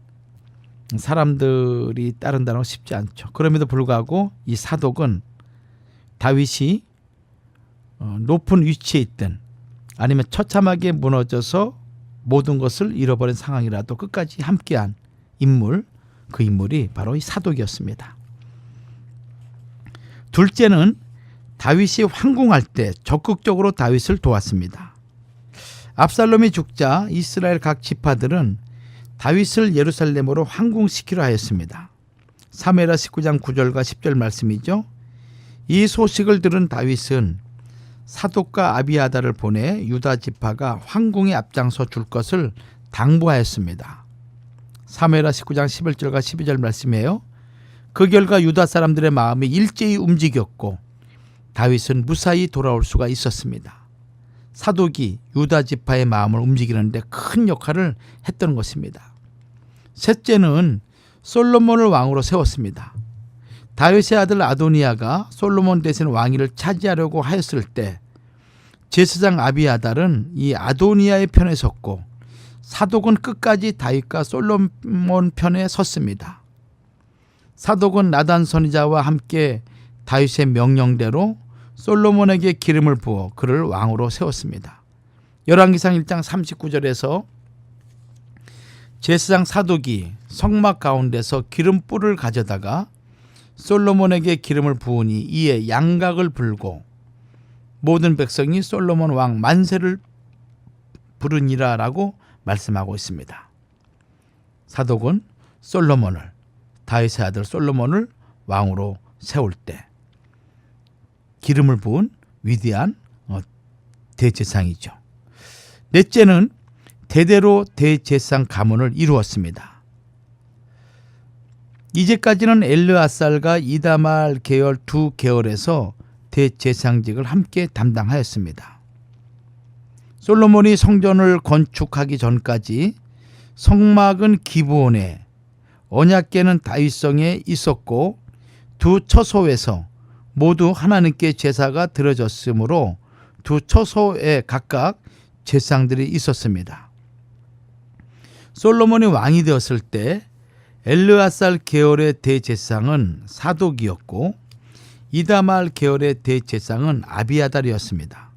사람들이 따른다는 건 쉽지 않죠. 그럼에도 불구하고 이 사독은 다윗이 높은 위치에 있든 아니면 처참하게 무너져서 모든 것을 잃어버린 상황이라도 끝까지 함께한 인물, 그 인물이 바로 이 사독이었습니다. 둘째는 다윗이 황궁할 때 적극적으로 다윗을 도왔습니다. 압살롬이 죽자 이스라엘 각 지파들은 다윗을 예루살렘으로 황궁시키려 하였습니다. 사무엘하 19장 9절과 10절 말씀이죠. 이 소식을 들은 다윗은 사독과 아비아달을 보내 유다 지파가 황궁에 앞장서 줄 것을 당부하였습니다. 사무엘하 19장 11절과 12절 말씀이에요. 그 결과 유다 사람들의 마음이 일제히 움직였고 다윗은 무사히 돌아올 수가 있었습니다. 사독이 유다 지파의 마음을 움직이는데 큰 역할을 했던 것입니다. 셋째는 솔로몬을 왕으로 세웠습니다. 다윗의 아들 아도니아가 솔로몬 대신 왕위를 차지하려고 하였을 때 제사장 아비아달은 이 아도니아의 편에 섰고 사독은 끝까지 다윗과 솔로몬 편에 섰습니다. 사독은 나단 선지자와 함께 다윗의 명령대로 솔로몬에게 기름을 부어 그를 왕으로 세웠습니다. 열왕기상 1장 39절에서 제사장 사독이 성막 가운데서 기름불을 가져다가 솔로몬에게 기름을 부으니 이에 양각을 불고 모든 백성이 솔로몬 왕 만세를 부르니라 라고 말씀하고 있습니다. 사독은 솔로몬을, 다윗의 아들 솔로몬을 왕으로 세울 때 기름을 부은 위대한 대제사장이죠. 넷째는 대대로 대제사장 가문을 이루었습니다. 이제까지는 엘르아살과 이다말 계열 두 계열에서 대제사장직을 함께 담당하였습니다. 솔로몬이 성전을 건축하기 전까지 성막은 기브온에, 언약궤는 다윗성에 있었고 두 처소에서 모두 하나님께 제사가 드려졌으므로 두 처소에 각각 제사장들이 있었습니다. 솔로몬이 왕이 되었을 때 엘르아살 계열의 대제사장은 사독이었고 이다말 계열의 대제사장은 아비아달이었습니다.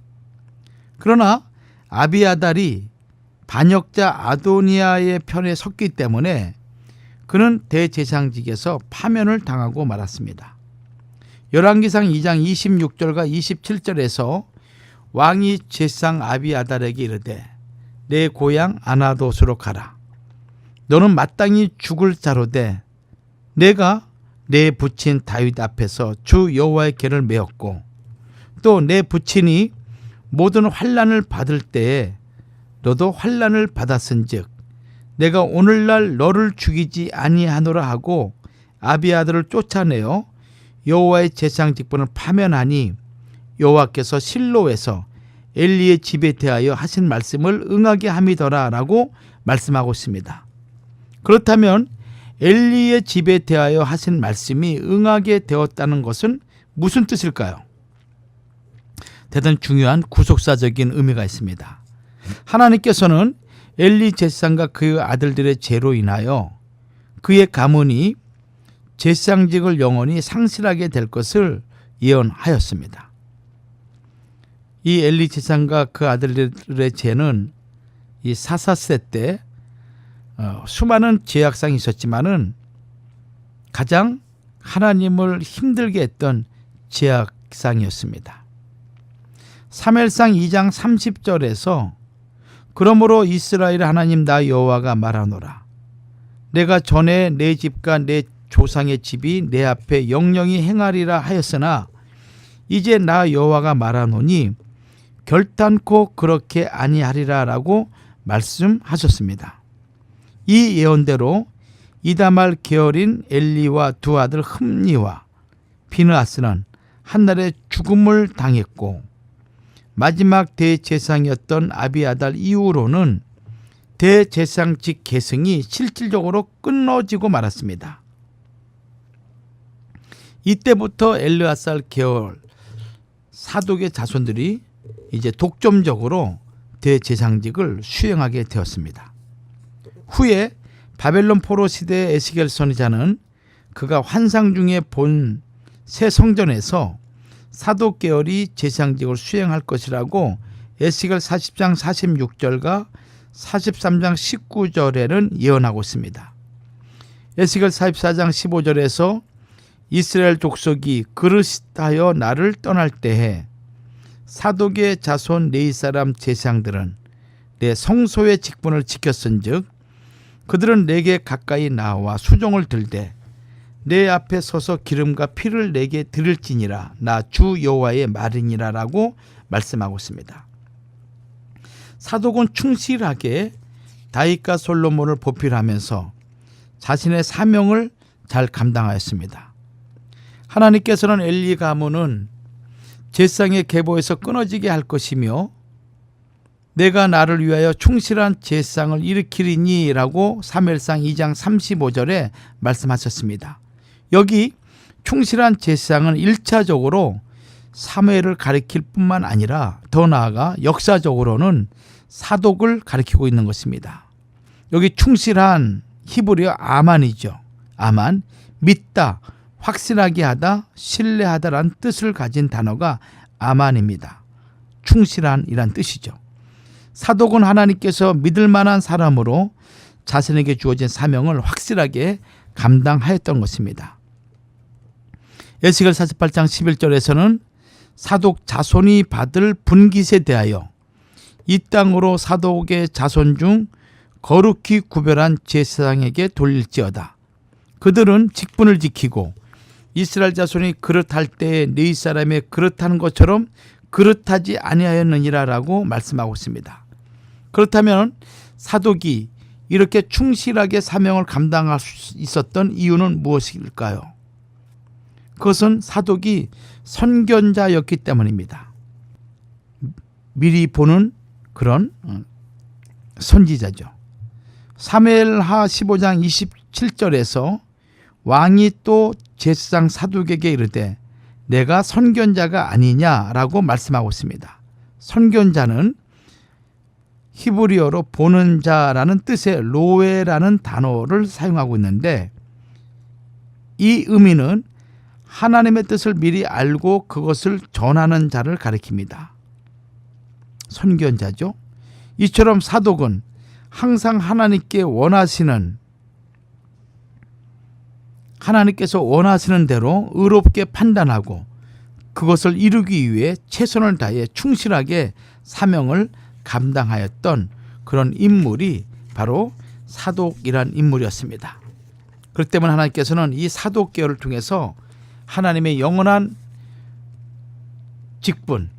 그러나 아비아달이 반역자 아도니아의 편에 섰기 때문에 그는 대제사장직에서 파면을 당하고 말았습니다. 열왕기상 2장 26절과 27절에서 왕이 제사장 아비아달에게 이르되 내 고향 아나돗으로 가라. 너는 마땅히 죽을 자로되 내가 내 부친 다윗 앞에서 주 여호와의 궤를 메었고 또 내 부친이 모든 환난을 받을 때에 너도 환난을 받았은즉 내가 오늘날 너를 죽이지 아니하노라 하고 아비아달을 쫓아내어 여호와의 제사장 직분을 파면하니 여호와께서 실로에서 엘리의 집에 대하여 하신 말씀을 응하게 함이더라 라고 말씀하고 있습니다. 그렇다면 엘리의 집에 대하여 하신 말씀이 응하게 되었다는 것은 무슨 뜻일까요? 대단히 중요한 구속사적인 의미가 있습니다. 하나님께서는 엘리 제사장과 그의 아들들의 죄로 인하여 그의 가문이 제사장직을 영원히 상실하게 될 것을 예언하였습니다. 이 엘리 제사장과 그 아들들의 죄는 이 사사세 때 수많은 죄악상이 있었지만은 가장 하나님을 힘들게 했던 죄악상이었습니다. 사무엘상 2장 30절에서 그러므로 이스라엘 하나님 나 여호와가 말하노라. 내가 전에 내 집과 내 조상의 집이 내 앞에 영영히 행하리라 하였으나 이제 나 여호와가 말하노니 결단코 그렇게 아니하리라 라고 말씀하셨습니다. 이 예언대로 이다말 계열인 엘리와 두 아들 흠니와 비느하스는 한날에 죽음을 당했고 마지막 대제사장이었던 아비아달 이후로는 대제사장직 계승이 실질적으로 끊어지고 말았습니다. 이때부터 엘르아살 계열 사독의 자손들이 이제 독점적으로 대제사장직을 수행하게 되었습니다. 후에 바벨론 포로 시대의 에스겔 선지자는 그가 환상 중에 본 새 성전에서 사독 계열이 제사장직을 수행할 것이라고 에스겔 40장 46절과 43장 19절에는 예언하고 있습니다. 에스겔 44장 15절에서 이스라엘 족속이 그릇하여 나를 떠날 때에 사독의 자손 네 사람 제사장들은 내 성소의 직분을 지켰은즉 그들은 내게 가까이 나와 수종을 들되 내 앞에 서서 기름과 피를 내게 드릴지니라 나 주 여호와의 말이니라 라고 말씀하고 있습니다. 사독은 충실하게 다윗과 솔로몬을 보필하면서 자신의 사명을 잘 감당하였습니다. 하나님께서는 엘리 가문은 제사장의 계보에서 끊어지게 할 것이며 내가 나를 위하여 충실한 제사장을 일으키리니 라고 사무엘상 2장 35절에 말씀하셨습니다. 여기 충실한 제사장은 1차적으로 사무엘을 가리킬 뿐만 아니라 더 나아가 역사적으로는 사독을 가리키고 있는 것입니다. 여기 충실한 히브리어 아만이죠. 아만, 믿다, 확신하게 하다, 신뢰하다라는 뜻을 가진 단어가 아만입니다. 충실한이란 뜻이죠. 사독은 하나님께서 믿을 만한 사람으로 자신에게 주어진 사명을 확실하게 감당하였던 것입니다. 에스겔 48장 11절에서는 사독 자손이 받을 분깃에 대하여 이 땅으로 사독의 자손 중 거룩히 구별한 제사장에게 돌릴지어다. 그들은 직분을 지키고 이스라엘 자손이 그릇할 때에 네 사람의 그릇하는 것처럼 그릇하지 아니하였느니라라고 말씀하고 있습니다. 그렇다면 사독이 이렇게 충실하게 사명을 감당할 수 있었던 이유는 무엇일까요? 그것은 사독이 선견자였기 때문입니다. 미리 보는 그런 선지자죠. 사무엘하 15장 27절에서 왕이 또 제사장 사독에게 이르되 내가 선견자가 아니냐라고 말씀하고 있습니다. 선견자는 히브리어로 보는 자라는 뜻의 로에라는 단어를 사용하고 있는데 이 의미는 하나님의 뜻을 미리 알고 그것을 전하는 자를 가리킵니다. 선견자죠. 이처럼 사독은 항상 하나님께서 원하시는 대로 의롭게 판단하고 그것을 이루기 위해 최선을 다해 충실하게 사명을 감당하였던 그런 인물이 바로 사독이란 인물이었습니다. 그렇기 때문에 하나님께서는 이 사독 계열을 통해서 하나님의 영원한 직분,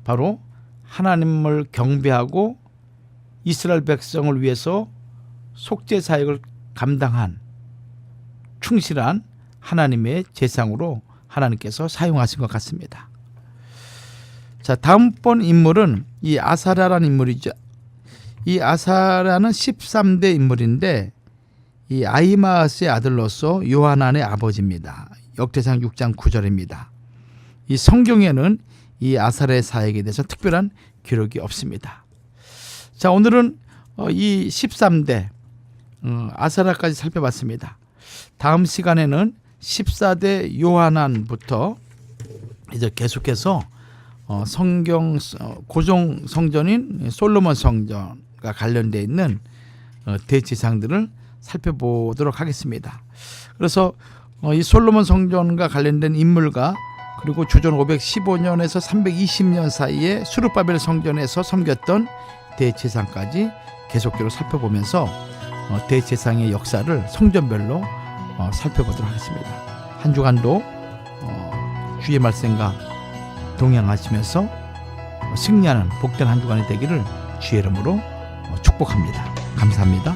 바로 하나님을 경배하고 이스라엘 백성을 위해서 속죄 사역을 감당한 충실한 하나님의 제사장으로 하나님께서 사용하신 것 같습니다. 자, 다음번 인물은 이 아사랴라는 인물이죠. 이 아사랴는 13대 인물인데 이 아히마스의 아들로서 요하난의 아버지입니다. 역대상 6장 9절입니다. 이 성경에는 이 아사랴의 사역에 대해서 특별한 기록이 없습니다. 자, 오늘은 이 13대 아사랴까지 살펴봤습니다. 다음 시간에는 14대 요하난부터 이제 계속해서 성경 고종 성전인 솔로몬 성전과 관련되어 있는 대제사장들을 살펴보도록 하겠습니다. 그래서 이 솔로몬 성전과 관련된 인물과 그리고 주전 515년에서 320년 사이에 수르바벨 성전에서 섬겼던 대제사장까지 계속적으로 살펴보면서 대제사장의 역사를 성전별로 살펴보도록 하겠습니다. 한 주간도 주의 말씀과 동행하시면서 승리하는 복된 한 주간이 되기를 주의 이름으로 축복합니다. 감사합니다.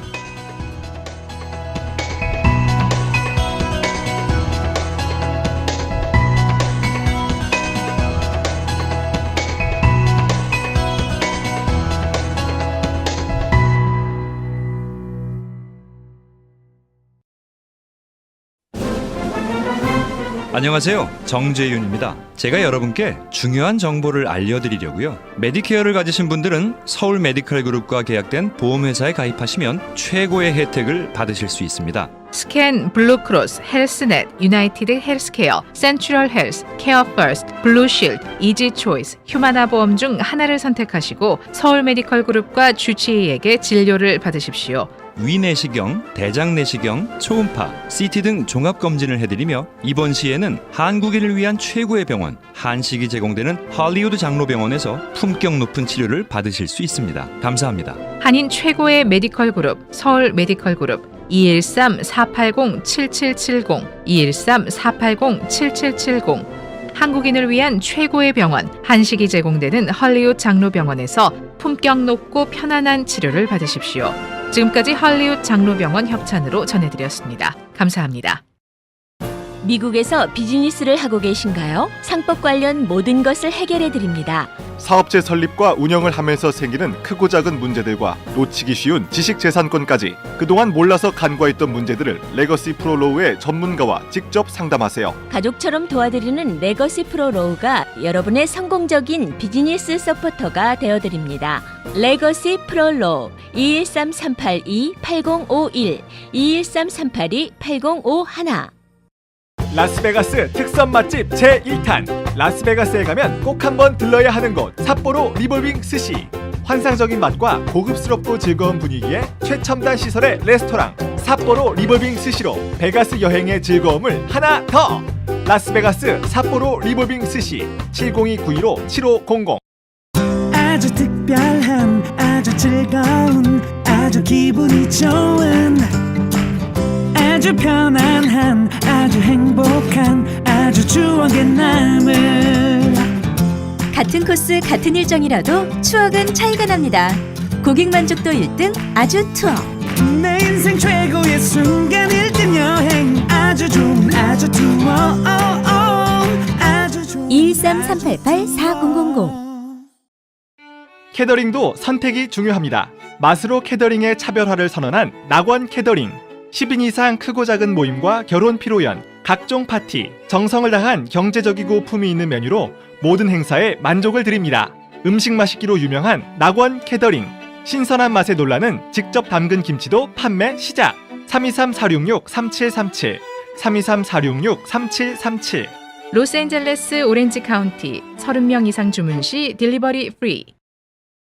안녕하세요. 정재윤입니다. 제가 여러분께 중요한 정보를 알려드리려고요. 메디케어를 가지신 분들은 서울 메디컬 그룹과 계약된 보험회사에 가입하시면 최고의 혜택을 받으실 수 있습니다. 스캔, 블루크로스, 헬스넷, 유나이티드 헬스케어, 센트럴 헬스, 케어 퍼스트, 블루실드, 이지초이스, 휴마나 보험 중 하나를 선택하시고 서울 메디컬 그룹과 주치의에게 진료를 받으십시오. 위내시경, 대장내시경, 초음파, CT 등 종합검진을 해드리며 이번 시에는 한국인을 위한 최고의 병원 한식이 제공되는 할리우드 장로병원에서 품격 높은 치료를 받으실 수 있습니다. 감사합니다. 한인 최고의 메디컬 그룹 서울 메디컬 그룹 213-480-7770 213-480-7770 한국인을 위한 최고의 병원 한식이 제공되는 할리우드 장로병원에서 품격 높고 편안한 치료를 받으십시오. 지금까지 할리우드 장로병원 협찬으로 전해드렸습니다. 감사합니다. 미국에서 비즈니스를 하고 계신가요? 상법 관련 모든 것을 해결해 드립니다. 사업체 설립과 운영을 하면서 생기는 크고 작은 문제들과 놓치기 쉬운 지식재산권까지 그동안 몰라서 간과했던 문제들을 레거시 프로로우의 전문가와 직접 상담하세요. 가족처럼 도와드리는 레거시 프로 로우가 여러분의 성공적인 비즈니스 서포터가 되어드립니다. 레거시 프로 로우 213-382-8051 213-382-8051 라스베가스 특선 맛집 제1탄. 라스베가스에 가면 꼭 한번 들러야 하는 곳, 삿포로 리볼빙 스시. 환상적인 맛과 고급스럽고 즐거운 분위기의 최첨단 시설의 레스토랑 삿포로 리볼빙 스시로 베가스 여행의 즐거움을 하나 더. 라스베가스 삿포로 리볼빙 스시 702-915-7500. 아주 특별한, 아주 즐거운, 아주 기분이 좋은, 아주 편안한, 아주 행복한, 아주 추억의 남을. 같은 코스 같은 일정이라도 추억은 차이가 납니다. 고객 만족도 1등 아주 투어. 내 인생 최고의 순간 1등 여행. 아주 좋은 아주 투어. 아주 좋은 213-388-4000 캐더링도 선택이 중요합니다. 맛으로 캐더링의 차별화를 선언한 낙원 캐더링. 10인 이상 크고 작은 모임과 결혼 피로연, 각종 파티, 정성을 다한 경제적이고 품위 있는 메뉴로 모든 행사에 만족을 드립니다. 음식 맛있기로 유명한 낙원 캐더링. 신선한 맛에 놀라는 직접 담근 김치도 판매 시작. 323-466-3737 323-466-3737. 로스앤젤레스 오렌지 카운티 30명 이상 주문 시 딜리버리 프리.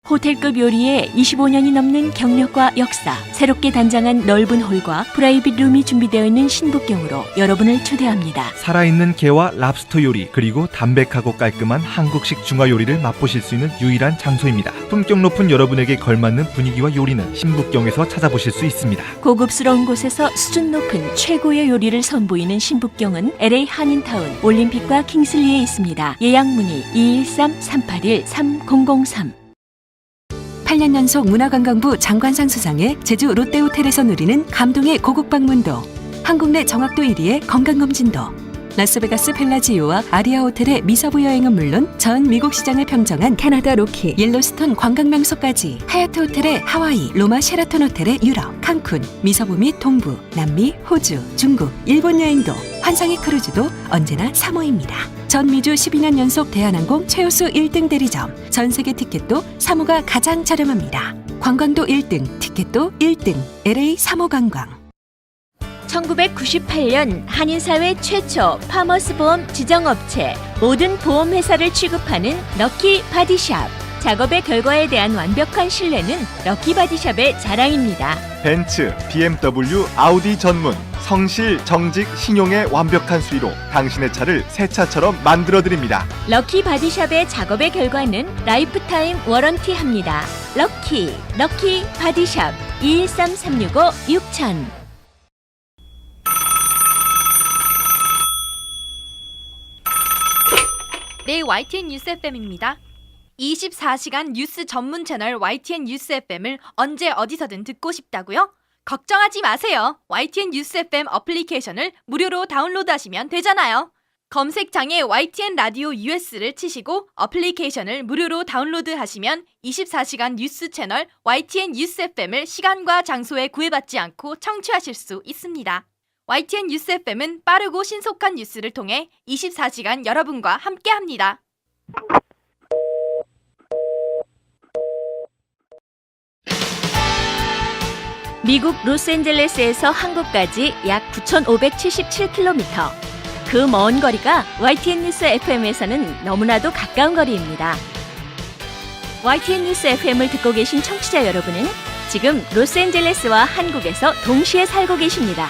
호텔급 요리에 25년이 넘는 경력과 역사, 새롭게 단장한 넓은 홀과 프라이빗 룸이 준비되어 있는 신북경으로 여러분을 초대합니다. 살아있는 게와 랍스터 요리, 그리고 담백하고 깔끔한 한국식 중화 요리를 맛보실 수 있는 유일한 장소입니다. 품격 높은 여러분에게 걸맞는 분위기와 요리는 신북경에서 찾아보실 수 있습니다. 고급스러운 곳에서 수준 높은 최고의 요리를 선보이는 신북경은 LA 한인타운, 올림픽과 킹슬리에 있습니다. 예약 문의 213-381-3003. 8년 연속 문화관광부 장관상 수상의 제주 롯데호텔에서 누리는 감동의 고국 방문도, 한국 내 정확도 1위의 건강검진도, 라스베가스 펠라지오와 아리아 호텔의 미서부 여행은 물론 전 미국 시장을 평정한 캐나다 로키, 옐로스톤 관광명소까지, 하얏트 호텔의 하와이, 로마 셰라톤 호텔의 유럽, 칸쿤, 미서부 및 동부, 남미, 호주, 중국, 일본 여행도, 환상의 크루즈도 언제나 3호입니다. 전 미주 12년 연속 대한항공 최우수 1등 대리점, 전 세계 티켓도 3호가 가장 저렴합니다. 관광도 1등, 티켓도 1등, LA 3호 관광. 1998년 한인사회 최초 파머스 보험 지정업체, 모든 보험회사를 취급하는 럭키 바디샵. 작업의 결과에 대한 완벽한 신뢰는 럭키 바디샵의 자랑입니다. 벤츠, BMW, 아우디 전문, 성실, 정직, 신용의 완벽한 수리로 당신의 차를 새 차처럼 만들어드립니다. 럭키 바디샵의 작업의 결과는 라이프타임 워런티합니다. 럭키 바디샵 213-365-6000. 네, YTN 뉴스 FM입니다. 24시간 뉴스 전문 채널 YTN 뉴스 FM을 언제 어디서든 듣고 싶다고요? 걱정하지 마세요. YTN 뉴스 FM 어플리케이션을 무료로 다운로드하시면 되잖아요. 검색창에 YTN 라디오 US를 치시고 어플리케이션을 무료로 다운로드하시면 24시간 뉴스 채널 YTN 뉴스 FM을 시간과 장소에 구애받지 않고 청취하실 수 있습니다. YTN 뉴스 FM은 빠르고 신속한 뉴스를 통해 24시간 여러분과 함께합니다. 미국 로스앤젤레스에서 한국까지 약 9,577km. 그 먼 거리가 YTN 뉴스 FM에서는 너무나도 가까운 거리입니다. YTN 뉴스 FM을 듣고 계신 청취자 여러분은 지금 로스앤젤레스와 한국에서 동시에 살고 계십니다.